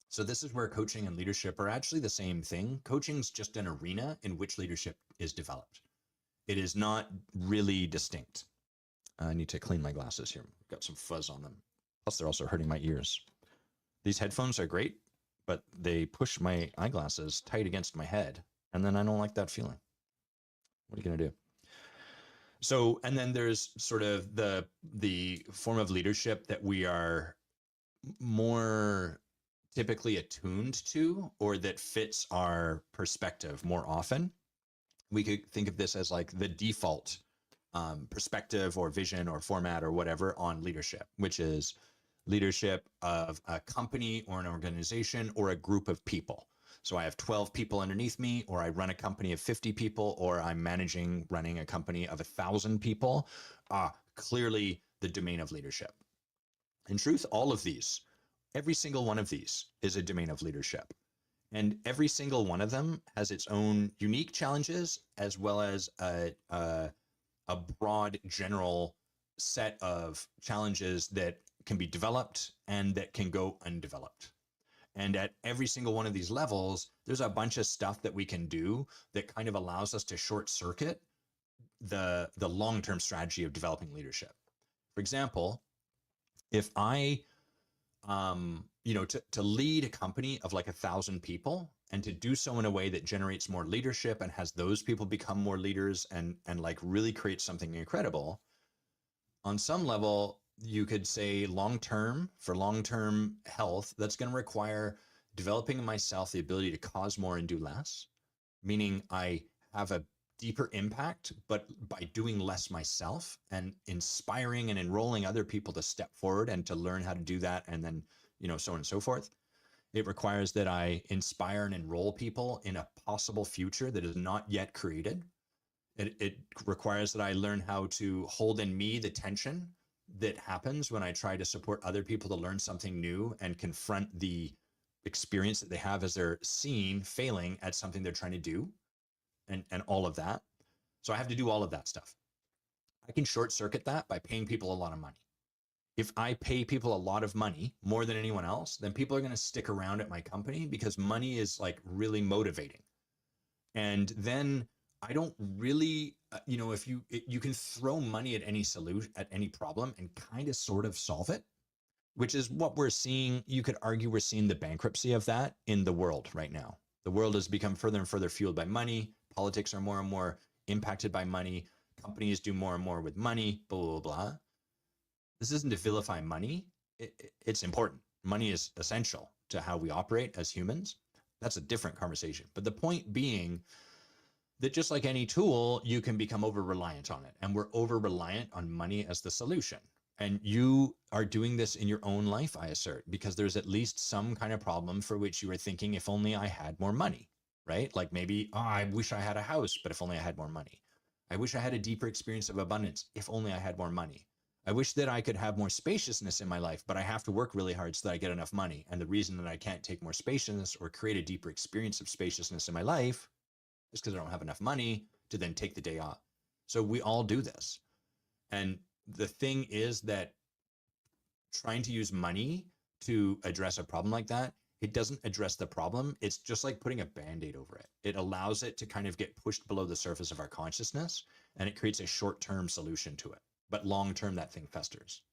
So this is where coaching and leadership are actually the same thing. Coaching is just an arena in which leadership is developed. It is not really distinct. I need to clean my glasses here. I've got some fuzz on them. Plus, they're also hurting my ears. These headphones are great, but they push my eyeglasses tight against my head, and then I don't like that feeling. What are you going to do? So, and then there's sort of the form of leadership that we are more typically attuned to, or that fits our perspective more often. We could think of this as like the default perspective or vision or format or whatever on leadership, which is leadership of a company or an organization or a group of people. So I have 12 people underneath me, or I run a company of 50 people, or I'm running a company of 1,000 people. Clearly the domain of leadership. In truth, all of these, every single one of these is a domain of leadership. And every single one of them has its own unique challenges, as well as a broad general set of challenges that can be developed and that can go undeveloped. And at every single one of these levels, there's a bunch of stuff that we can do that kind of allows us to short circuit the long-term strategy of developing leadership. For example, if I to lead a company of like 1,000 people and to do so in a way that generates more leadership and has those people become more leaders and like really create something incredible, on some level, you could say for long-term health, that's going to require developing in myself the ability to cause more and do less, meaning I have a deeper impact, but by doing less myself and inspiring and enrolling other people to step forward and to learn how to do that. And then, so on and so forth. It requires that I inspire and enroll people in a possible future that is not yet created. It requires that I learn how to hold in me the tension that happens when I try to support other people to learn something new and confront the experience that they have as they're failing at something they're trying to do, and all of that. So I have to do all of that stuff. I can short circuit that by paying people a lot of money. If I pay people a lot of money, more than anyone else, then people are going to stick around at my company because money is like really motivating. And then I don't really, if you can throw money at any solution, at any problem and kind of sort of solve it, which is what we're seeing. You could argue we're seeing the bankruptcy of that in the world right now. The world has become further and further fueled by money. Politics are more and more impacted by money. Companies do more and more with money, blah, blah, blah. This isn't to vilify money. It's important. Money is essential to how we operate as humans. That's a different conversation. But the point being that just like any tool, you can become over-reliant on it. And we're over-reliant on money as the solution. And you are doing this in your own life, I assert, because there's at least some kind of problem for which you were thinking, if only I had more money, right? Like maybe, I wish I had a house, but if only I had more money. I wish I had a deeper experience of abundance, if only I had more money. I wish that I could have more spaciousness in my life, but I have to work really hard so that I get enough money. And the reason that I can't take more spaciousness or create a deeper experience of spaciousness in my life is because I don't have enough money to then take the day off. So we all do this. And the thing is that trying to use money to address a problem like that, it doesn't address the problem. It's just like putting a Band-Aid over it. It allows it to kind of get pushed below the surface of our consciousness, and it creates a short-term solution to it. But long-term, that thing festers,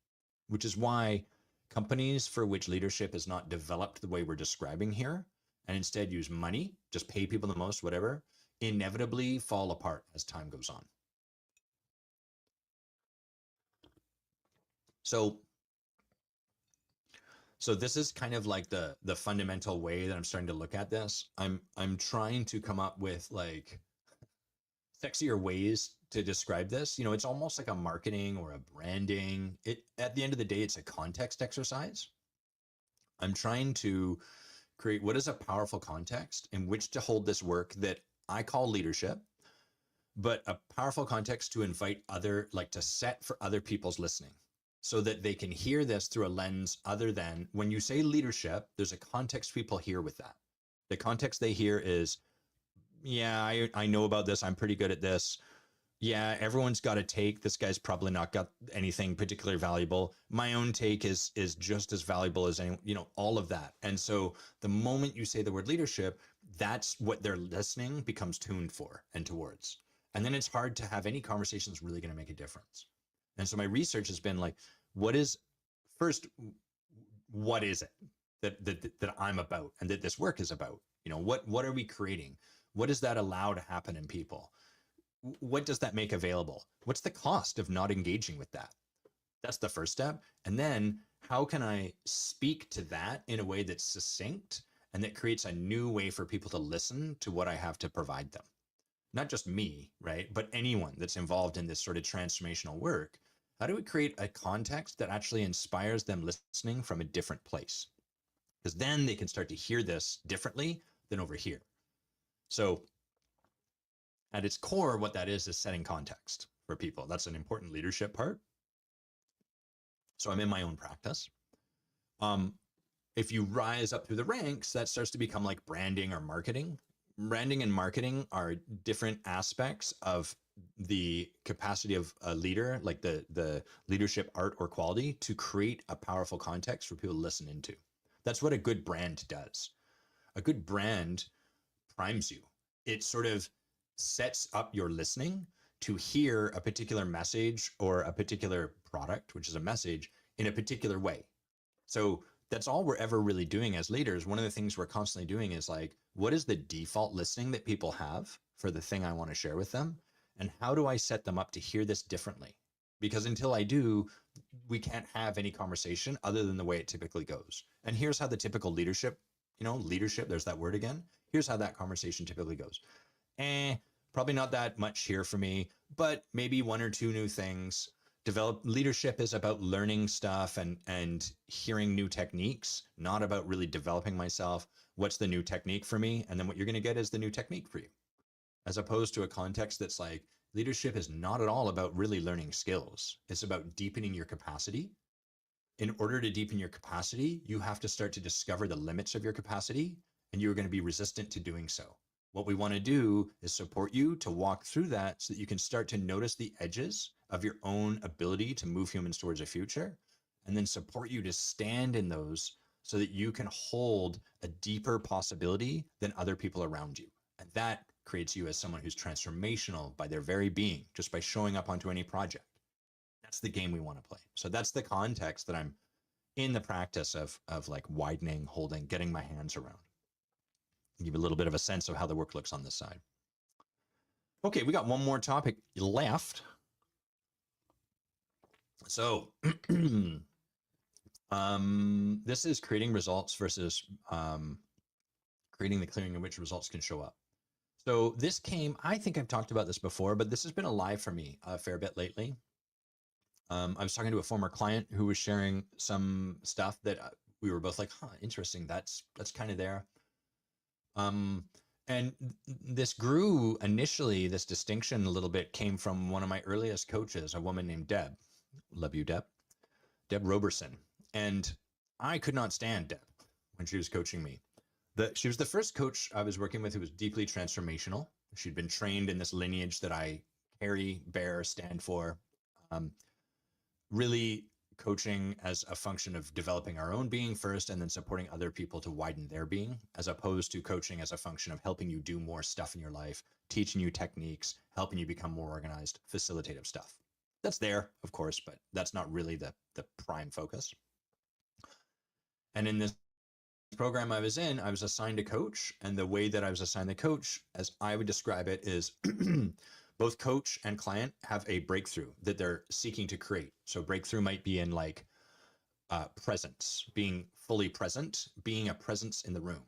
which is why companies for which leadership is not developed the way we're describing here, and instead use money, just pay people the most, whatever, inevitably fall apart as time goes on. So this is kind of like the fundamental way that I'm starting to look at this. I'm trying to come up with like sexier ways to describe this. It's almost like a marketing or a branding. At the end of the day, it's a context exercise. I'm trying to create what is a powerful context in which to hold this work that I call leadership, but a powerful context to invite to set for other people's listening, so that they can hear this through a lens other than when you say leadership, there's a context people hear with that. The context they hear is, yeah, I know about this. I'm pretty good at this. Yeah, everyone's got a take. This guy's probably not got anything particularly valuable. My own take is just as valuable as any, all of that. And so the moment you say the word leadership, that's what their listening becomes tuned for and towards. And then it's hard to have any conversations really going to make a difference. And so my research has been like, what is it that I'm about and that this work is about? What are we creating? What does that allow to happen in people? What does that make available? What's the cost of not engaging with that? That's the first step. And then how can I speak to that in a way that's succinct and that creates a new way for people to listen to what I have to provide them? not just me, right? But anyone that's involved in this sort of transformational work, how do we create a context that actually inspires them listening from a different place? Because then they can start to hear this differently than over here. So at its core, what that is setting context for people. That's an important leadership part. So I'm in my own practice. If you rise up through the ranks, that starts to become like branding or marketing. Branding and marketing are different aspects of the capacity of a leader, like the leadership art or quality, to create a powerful context for people to listen into. That's what a good brand does. A good brand primes you. It sort of sets up your listening to hear a particular message or a particular product, which is a message, in a particular way. So that's all we're ever really doing as leaders. One of the things we're constantly doing is like, what is the default listening that people have for the thing I want to share with them? And how do I set them up to hear this differently? Because until I do, we can't have any conversation other than the way it typically goes. And here's how the typical leadership, leadership, there's that word again. Here's how that conversation typically goes. Probably not that much here for me, but maybe one or two new things. Leadership is about learning stuff and hearing new techniques, not about really developing myself. What's the new technique for me? And then what you're going to get is the new technique for you. As opposed to a context that's like, leadership is not at all about really learning skills. It's about deepening your capacity. In order to deepen your capacity, you have to start to discover the limits of your capacity, and you're going to be resistant to doing so. What we want to do is support you to walk through that so that you can start to notice the edges of your own ability to move humans towards a future, and then support you to stand in those so that you can hold a deeper possibility than other people around you. And that creates you as someone who's transformational by their very being, just by showing up onto any project. That's the game we want to play. So that's the context that I'm in the practice of like widening, holding, getting my hands around. Give a little bit of a sense of how the work looks on this side. Okay, we got one more topic left. So this is creating results versus creating the clearing in which results can show up. So this came, I think I've talked about this before, but this has been alive for me a fair bit lately. I was talking to a former client who was sharing some stuff that we were both like, interesting. That's kind of there. And this grew initially, this distinction a little bit came from one of my earliest coaches, a woman named Deb. Love you, Deb. Deb Roberson. And I could not stand Deb when she was coaching me. She was the first coach I was working with who was deeply transformational. She'd been trained in this lineage that I bear, stand for. Really coaching as a function of developing our own being first and then supporting other people to widen their being, as opposed to coaching as a function of helping you do more stuff in your life, teaching you techniques, helping you become more organized, facilitative stuff. That's there, of course, but that's not really the prime focus. And in this program I was in, I was assigned a coach, and the way that I was assigned the coach, as I would describe it, is both coach and client have a breakthrough that they're seeking to create. So breakthrough might be in like presence, being fully present, being a presence in the room.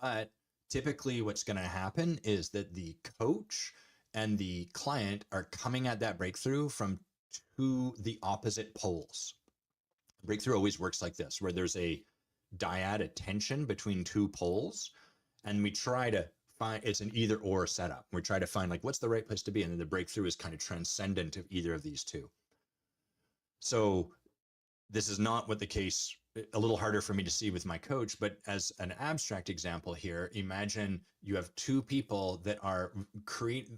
But typically what's going to happen is that the coach and the client are coming at that breakthrough from the opposite poles. Breakthrough always works like this, where there's a dyad, a tension between two poles, and we try to find, it's an either or setup. We try to find like, what's the right place to be? And then the breakthrough is kind of transcendent of either of these two. So this is not what the case, a little harder for me to see with my coach, but as an abstract example here, imagine you have two people that are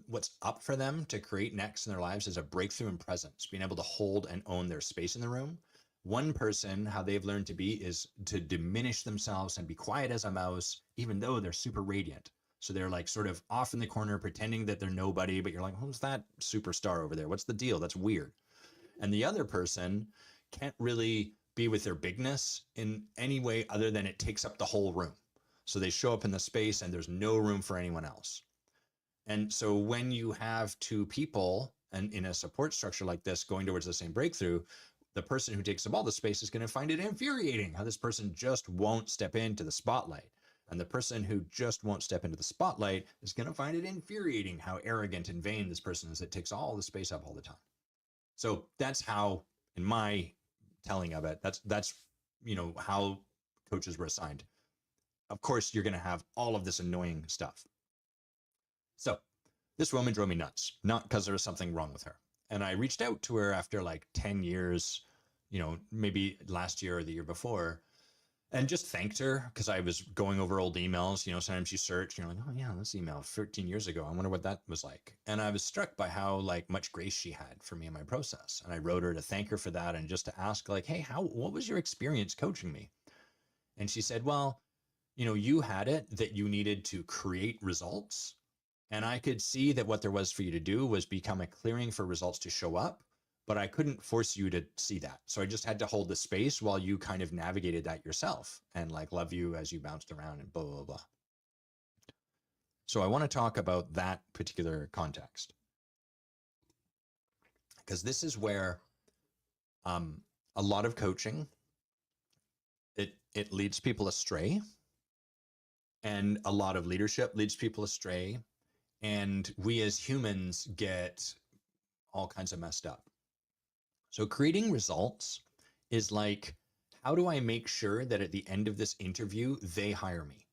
what's up for them to create next in their lives is a breakthrough in presence, being able to hold and own their space in the room. One person, how they've learned to be is to diminish themselves and be quiet as a mouse, even though they're super radiant. So they're like sort of off in the corner, pretending that they're nobody, but you're like, who's that superstar over there? What's the deal? That's weird. And the other person can't really be with their bigness in any way other than it takes up the whole room. So they show up in the space and there's no room for anyone else. And so when you have two people and in a support structure like this going towards the same breakthrough, the person who takes up all the space is going to find it infuriating how this person just won't step into the spotlight. And the person who just won't step into the spotlight is going to find it infuriating how arrogant and vain this person is that takes all the space up all the time. So that's how, in my telling of it, that's how coaches were assigned. Of course, you're going to have all of this annoying stuff. So this woman drove me nuts, not because there was something wrong with her. And I reached out to her after like 10 years, maybe last year or the year before, and just thanked her because I was going over old emails. Sometimes you search, you're like, oh yeah, this email 13 years ago. I wonder what that was like. And I was struck by how like much grace she had for me in my process. And I wrote her to thank her for that and just to ask like, hey, what was your experience coaching me? And she said, well, you had it that you needed to create results. And I could see that what there was for you to do was become a clearing for results to show up, but I couldn't force you to see that. So I just had to hold the space while you kind of navigated that yourself and like love you as you bounced around and blah, blah, blah. So I want to talk about that particular context, because this is where a lot of coaching, it leads people astray, and a lot of leadership leads people astray. And we as humans get all kinds of messed up. So creating results is like, how do I make sure that at the end of this interview, they hire me?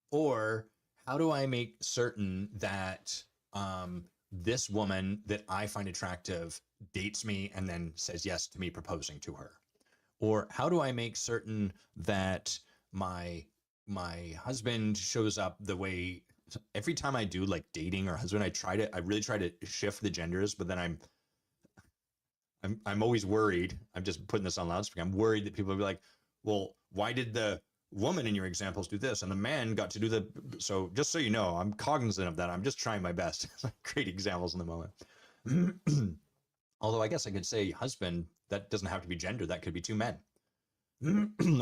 Or how do I make certain that this woman that I find attractive dates me and then says yes to me proposing to her? Or how do I make certain that my husband shows up the way? Every time I do like dating or husband, I really try to shift the genders, but then I'm always worried. I'm just putting this on loudspeaker. I'm worried that people will be like, well, why did the woman in your examples do this and the man got to do the? So just so you know, I'm cognizant of that. I'm just trying my best to create examples in the moment. Although I guess I could say husband, that doesn't have to be gender. That could be two men.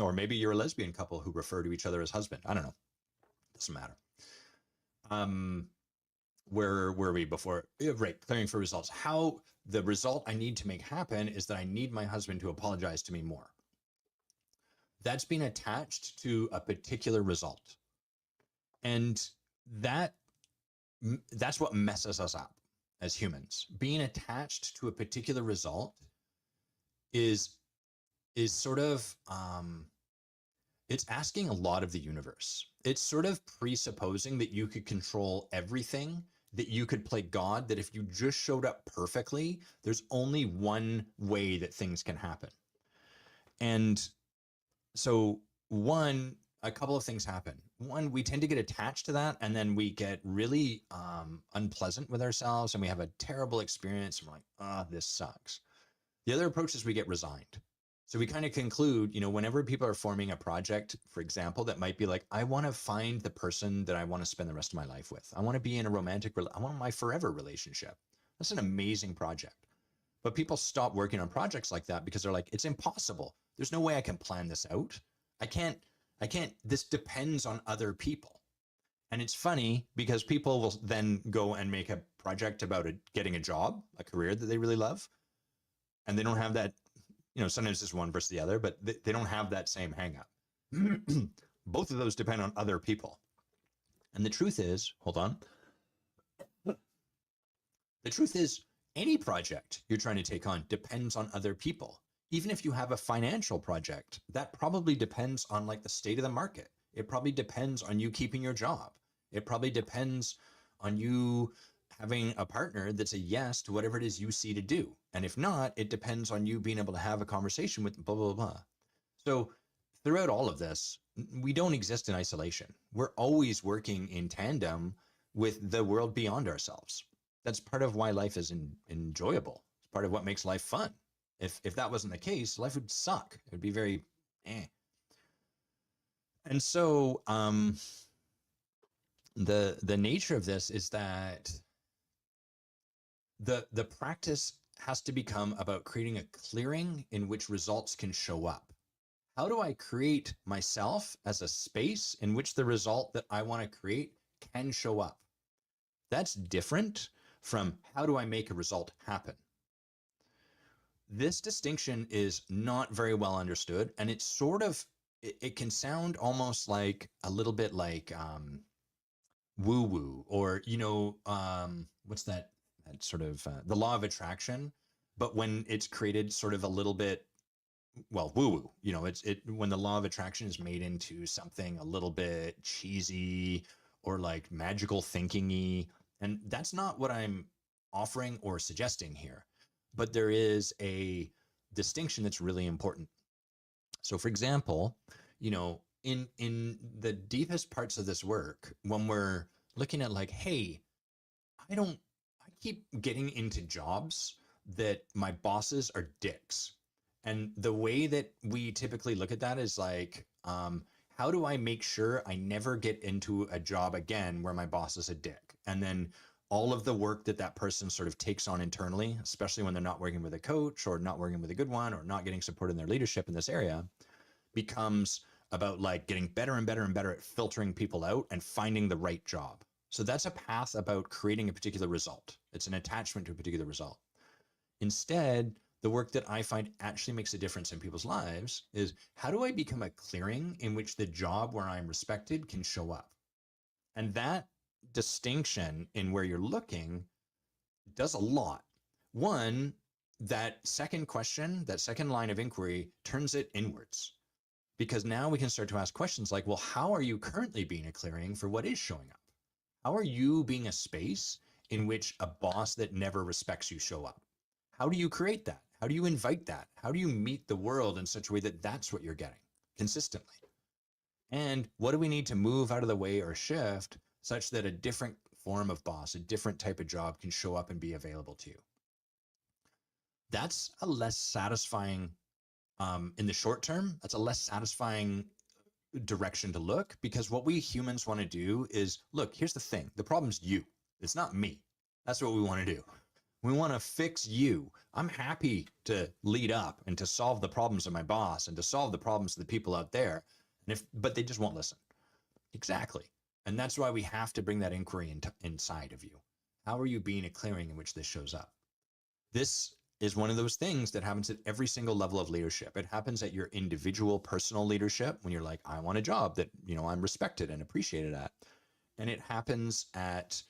Or maybe you're a lesbian couple who refer to each other as husband. I don't know. Doesn't matter. Where were we before? Right, clearing for results. How the result I need to make happen is that I need my husband to apologize to me more. That's been attached to a particular result. And that's what messes us up as humans. Being attached to a particular result is sort of it's asking a lot of the universe. It's sort of presupposing that you could control everything, that you could play God, that if you just showed up perfectly, there's only one way that things can happen. And so a couple of things happen. One, we tend to get attached to that, and then we get really unpleasant with ourselves, and we have a terrible experience, and we're like, this sucks. The other approach is we get resigned. So we kind of conclude, whenever people are forming a project, for example, that might be like, I want to find the person that I want to spend the rest of my life with. I want to be in a I want my forever relationship. That's an amazing project. But people stop working on projects like that because they're like, it's impossible. There's no way I can plan this out. I can't, this depends on other people. And it's funny because people will then go and make a project about getting a job, a career that they really love. And they don't have that. Sometimes it's one versus the other, but they don't have that same hang up. Both of those depend on other people. And the truth is, hold on. The truth is, any project you're trying to take on depends on other people. Even if you have a financial project, that probably depends on like the state of the market. It probably depends on you keeping your job. It probably depends on you having a partner that's a yes to whatever it is you see to do. And if not, it depends on you being able to have a conversation with blah, blah, blah. So throughout all of this, we don't exist in isolation. We're always working in tandem with the world beyond ourselves. That's part of why life is enjoyable. It's part of what makes life fun. If that wasn't the case, life would suck. It would be very eh. And so the nature of this is that the practice has to become about creating a clearing in which results can show up. How do I create myself as a space in which the result that I want to create can show up? That's different from how do I make a result happen? This distinction is not very well understood, and it's sort of it can sound almost like a little bit like woo woo, or what's that sort of the law of attraction, but when it's created sort of a little bit, well, woo woo, it when the law of attraction is made into something a little bit cheesy or like magical thinkingy, and that's not what I'm offering or suggesting here. But there is a distinction that's really important. So for example, in the deepest parts of this work, when we're looking at like, hey, I keep getting into jobs that my bosses are dicks. And the way that we typically look at that is like, how do I make sure I never get into a job again where my boss is a dick? And then all of the work that that person sort of takes on internally, especially when they're not working with a coach or not working with a good one or not getting support in their leadership in this area, becomes about like getting better and better and better at filtering people out and finding the right job. So that's a path about creating a particular result. It's an attachment to a particular result. Instead, the work that I find actually makes a difference in people's lives is, how do I become a clearing in which the job where I'm respected can show up? And that distinction in where you're looking does a lot. One, that second question, that second line of inquiry turns it inwards, because now we can start to ask questions like, well, how are you currently being a clearing for what is showing up? How are you being a space in which a boss that never respects you show up? How do you create that? How do you invite that? How do you meet the world in such a way that that's what you're getting consistently? And what do we need to move out of the way or shift such that a different form of boss, a different type of job can show up and be available to you? That's a less satisfying, in the short term, that's a less satisfying direction to look, because what we humans want to do is, look, here's the thing. The problem's you. It's not me. That's what we want to do. We want to fix you. I'm happy to lead up and to solve the problems of my boss and to solve the problems of the people out there. But they just won't listen. Exactly. And that's why we have to bring that inquiry inside of you. How are you being a clearing in which this shows up? This is one of those things that happens at every single level of leadership. It happens at your individual personal leadership when you're like, I want a job that, I'm respected and appreciated at. And it happens at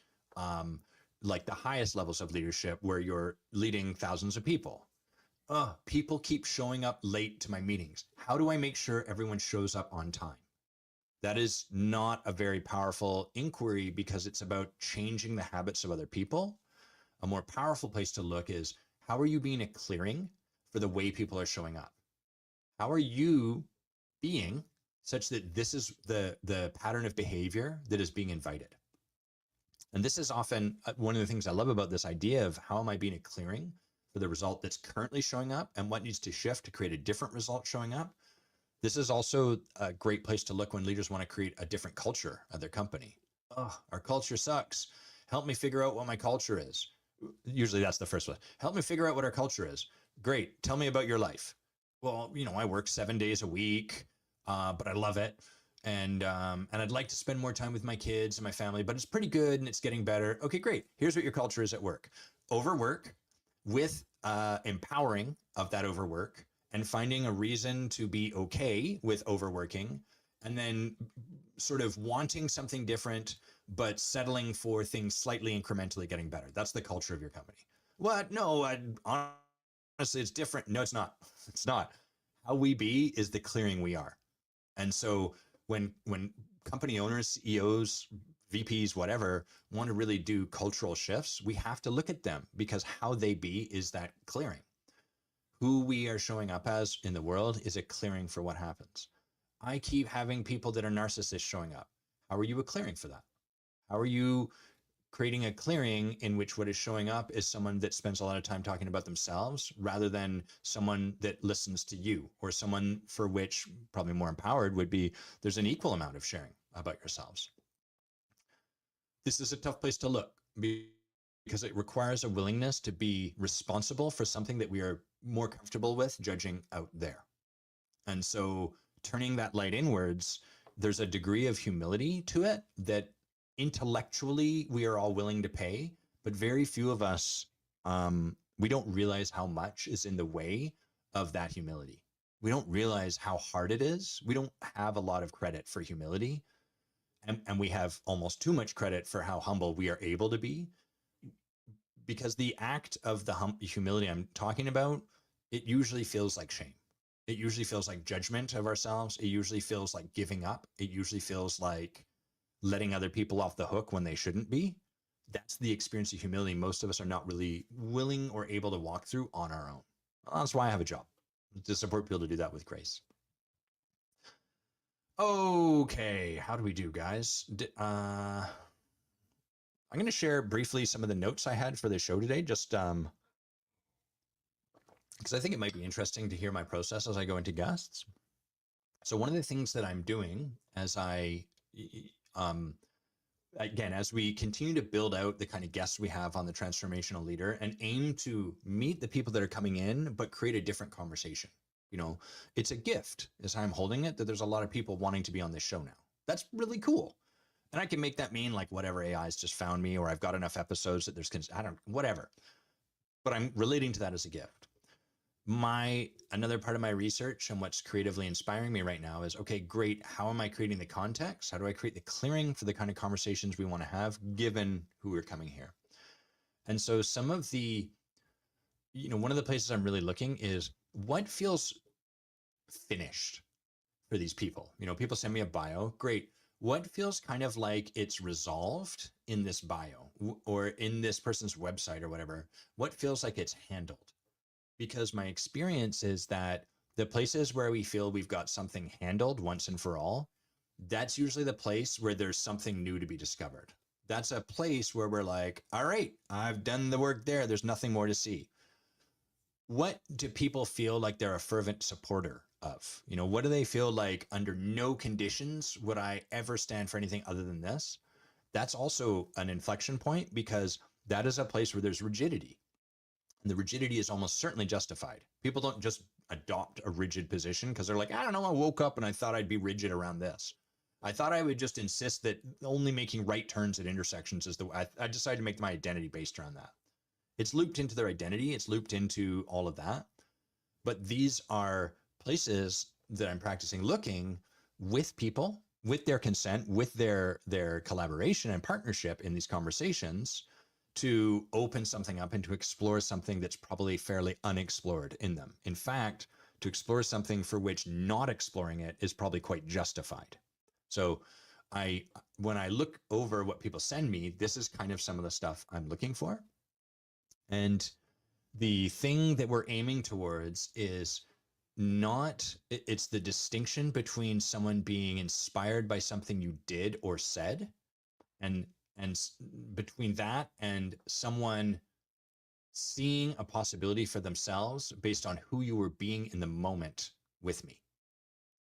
like the highest levels of leadership where you're leading thousands of people. People keep showing up late to my meetings. How do I make sure everyone shows up on time? That is not a very powerful inquiry, because it's about changing the habits of other people. A more powerful place to look is, how are you being a clearing for the way people are showing up? How are you being such that this is the pattern of behavior that is being invited? And this is often one of the things I love about this idea of, how am I being a clearing for the result that's currently showing up and what needs to shift to create a different result showing up? This is also a great place to look when leaders want to create a different culture of their company. Oh, our culture sucks. Help me figure out what my culture is. Usually that's the first one. Help me figure out what our culture is. Great. Tell me about your life. Well, I work 7 days a week, but I love it. And I'd like to spend more time with my kids and my family, but it's pretty good and it's getting better. Okay, great. Here's what your culture is at work. Overwork with empowering of that overwork, and finding a reason to be okay with overworking, and then sort of wanting something different, but settling for things slightly incrementally getting better. That's the culture of your company. What? No, honestly, it's different. No, it's not. It's not. How we be is the clearing we are. And so when company owners, CEOs, VPs, whatever, want to really do cultural shifts, we have to look at them, because how they be is that clearing. Who we are showing up as in the world is a clearing for what happens. I keep having people that are narcissists showing up. How are you a clearing for that? How are you creating a clearing in which what is showing up is someone that spends a lot of time talking about themselves, rather than someone that listens to you, or someone for which, probably more empowered, would be, there's an equal amount of sharing about yourselves? This is a tough place to look, because it requires a willingness to be responsible for something that we are more comfortable with judging out there. And so turning that light inwards, there's a degree of humility to it that intellectually we are all willing to pay, but very few of us, we don't realize how much is in the way of that humility. we don't realize how hard it is. We don't have a lot of credit for humility, and we have almost too much credit for how humble we are able to be, because the act of the humility I'm talking about, it usually feels like shame. It usually feels like judgment of ourselves. It usually feels like giving up. It usually feels like letting other people off the hook when they shouldn't be. That's the experience of humility most of us are not really willing or able to walk through on our own. Well, that's why I have a job, to support people to do that with grace. Okay, how do we do, guys? I'm going to share briefly some of the notes I had for the show today, just because I think it might be interesting to hear my process as I go into guests. So one of the things that I'm doing as again, as we continue to build out the kind of guests we have on the Transformational Leader and aim to meet the people that are coming in, but create a different conversation. You know, it's a gift as I'm holding it that there's a lot of people wanting to be on this show now. That's really cool. And I can make that mean like whatever AI's just found me, or I've got enough episodes that there's, I don't, whatever. But I'm relating to that as a gift. Another part of my research and what's creatively inspiring me right now is, okay, great. How am I creating the context? How do I create the clearing for the kind of conversations we want to have given who we're coming here? And so some of the, one of the places I'm really looking is what feels finished for these people. People send me a bio. Great. What feels kind of like it's resolved in this bio or in this person's website or whatever? What feels like it's handled? Because my experience is that the places where we feel we've got something handled once and for all, that's usually the place where there's something new to be discovered. That's a place where we're like, all right, I've done the work there. There's nothing more to see. What do people feel like they're a fervent supporter of? What do they feel like under no conditions would I ever stand for anything other than this? That's also an inflection point, because that is a place where there's rigidity. And the rigidity is almost certainly justified. People don't just adopt a rigid position because they're like, I don't know, I woke up and I thought I'd be rigid around this. I thought I would just insist that only making right turns at intersections is the way. I decided to make my identity based around that. It's looped into their identity. It's looped into all of that. But these are places that I'm practicing looking with people, with their consent, with their collaboration and partnership in these conversations, to open something up and to explore something that's probably fairly unexplored in them. In fact, to explore something for which not exploring it is probably quite justified. So when I look over what people send me, this is kind of some of the stuff I'm looking for. And the thing that we're aiming towards is it's the distinction between someone being inspired by something you did or said, and between that and someone seeing a possibility for themselves based on who you were being in the moment with me.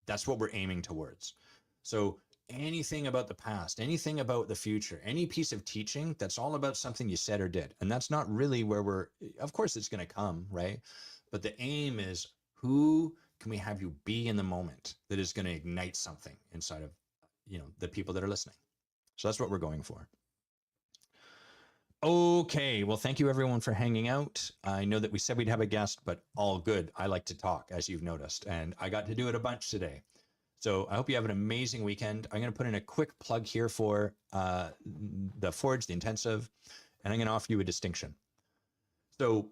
That's what we're aiming towards. So anything about the past, anything about the future, any piece of teaching that's all about something you said or did. And that's not really where of course it's going to come, right? But the aim is, who can we have you be in the moment that is going to ignite something inside of, the people that are listening. So that's what we're going for. Okay, well, thank you everyone for hanging out. I know that we said we'd have a guest, but all good. I like to talk, as you've noticed, and I got to do it a bunch today. So I hope you have an amazing weekend. I'm going to put in a quick plug here for the Forge, the intensive, and I'm going to offer you a distinction. So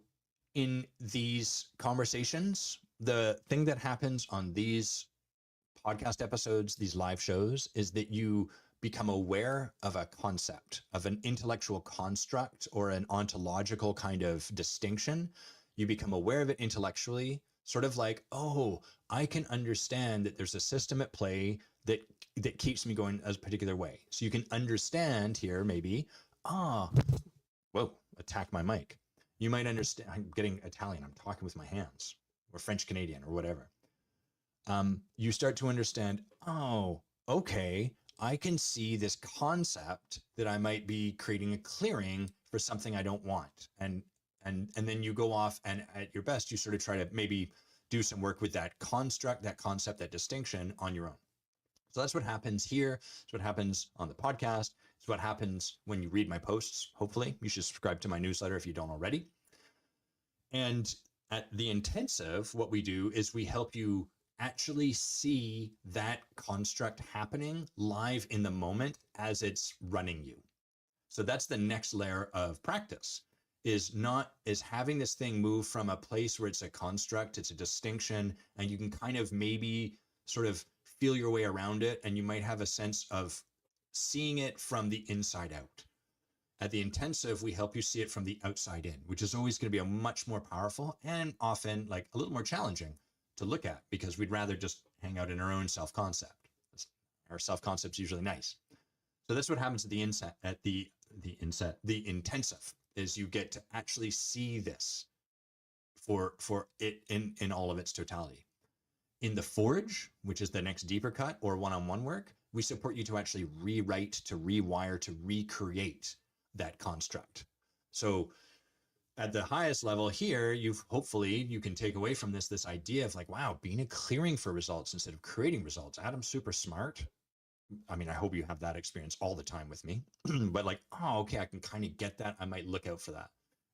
in these conversations, the thing that happens on these podcast episodes, these live shows, is that you become aware of a concept, of an intellectual construct or an ontological kind of distinction. You become aware of it intellectually, sort of like, oh, I can understand that there's a system at play that keeps me going a particular way. So you can understand here, maybe, whoa, attack my mic. You might understand, I'm getting Italian, I'm talking with my hands, or French Canadian, or whatever. You start to understand, oh, okay, I can see this concept that I might be creating a clearing for something I don't want. And then you go off, and at your best, you sort of try to maybe do some work with that construct, that concept, that distinction on your own. So that's what happens here. It's what happens on the podcast. It's what happens when you read my posts. Hopefully you should subscribe to my newsletter if you don't already. And At the intensive, what we do is we help you actually see that construct happening live in the moment as it's running you. So that's the next layer of practice, is having this thing move from a place where it's a construct, it's a distinction, and you can kind of maybe sort of feel your way around it, and you might have a sense of seeing it from the inside out. At the intensive, we help you see it from the outside in, which is always going to be a much more powerful and often like a little more challenging to look at, because we'd rather just hang out in our own self-concept. Our self-concept's usually nice. So that's what happens at the intensive, is you get to actually see this for it in all of its totality. In the Forge, which is the next deeper cut or one-on-one work, we support you to actually rewrite, to rewire, to recreate that construct. So at the highest level here, you can take away from this idea of like, wow, being a clearing for results instead of creating results. Adam's super smart. I mean, I hope you have that experience all the time with me, but like, oh, okay, I can kind of get that. I might look out for that.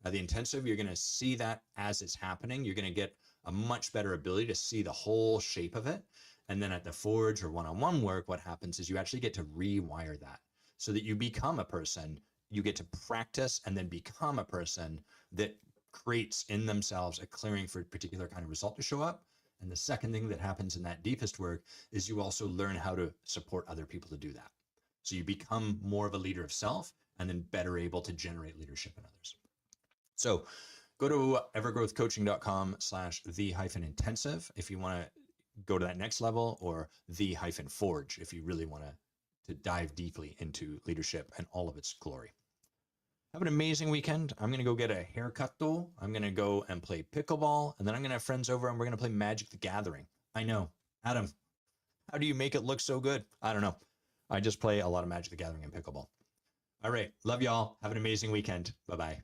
At the intensive, you're going to see that as it's happening. You're going to get a much better ability to see the whole shape of it. And then at the Forge or one-on-one work, what happens is you actually get to rewire that so that you become a person. You get to practice and then become a person that creates in themselves a clearing for a particular kind of result to show up. And the second thing that happens in that deepest work is you also learn how to support other people to do that. So you become more of a leader of self and then better able to generate leadership in others. So go to evergrowthcoaching.com/the-intensive if you want to go to that next level, or the-forge if you really want to dive deeply into leadership and all of its glory. Have an amazing weekend. I'm going to go get a haircut though. I'm going to go and play pickleball, and then I'm going to have friends over and we're going to play Magic the Gathering. I know. Adam, how do you make it look so good? I don't know. I just play a lot of Magic the Gathering and pickleball. All right. Love y'all. Have an amazing weekend. Bye-bye.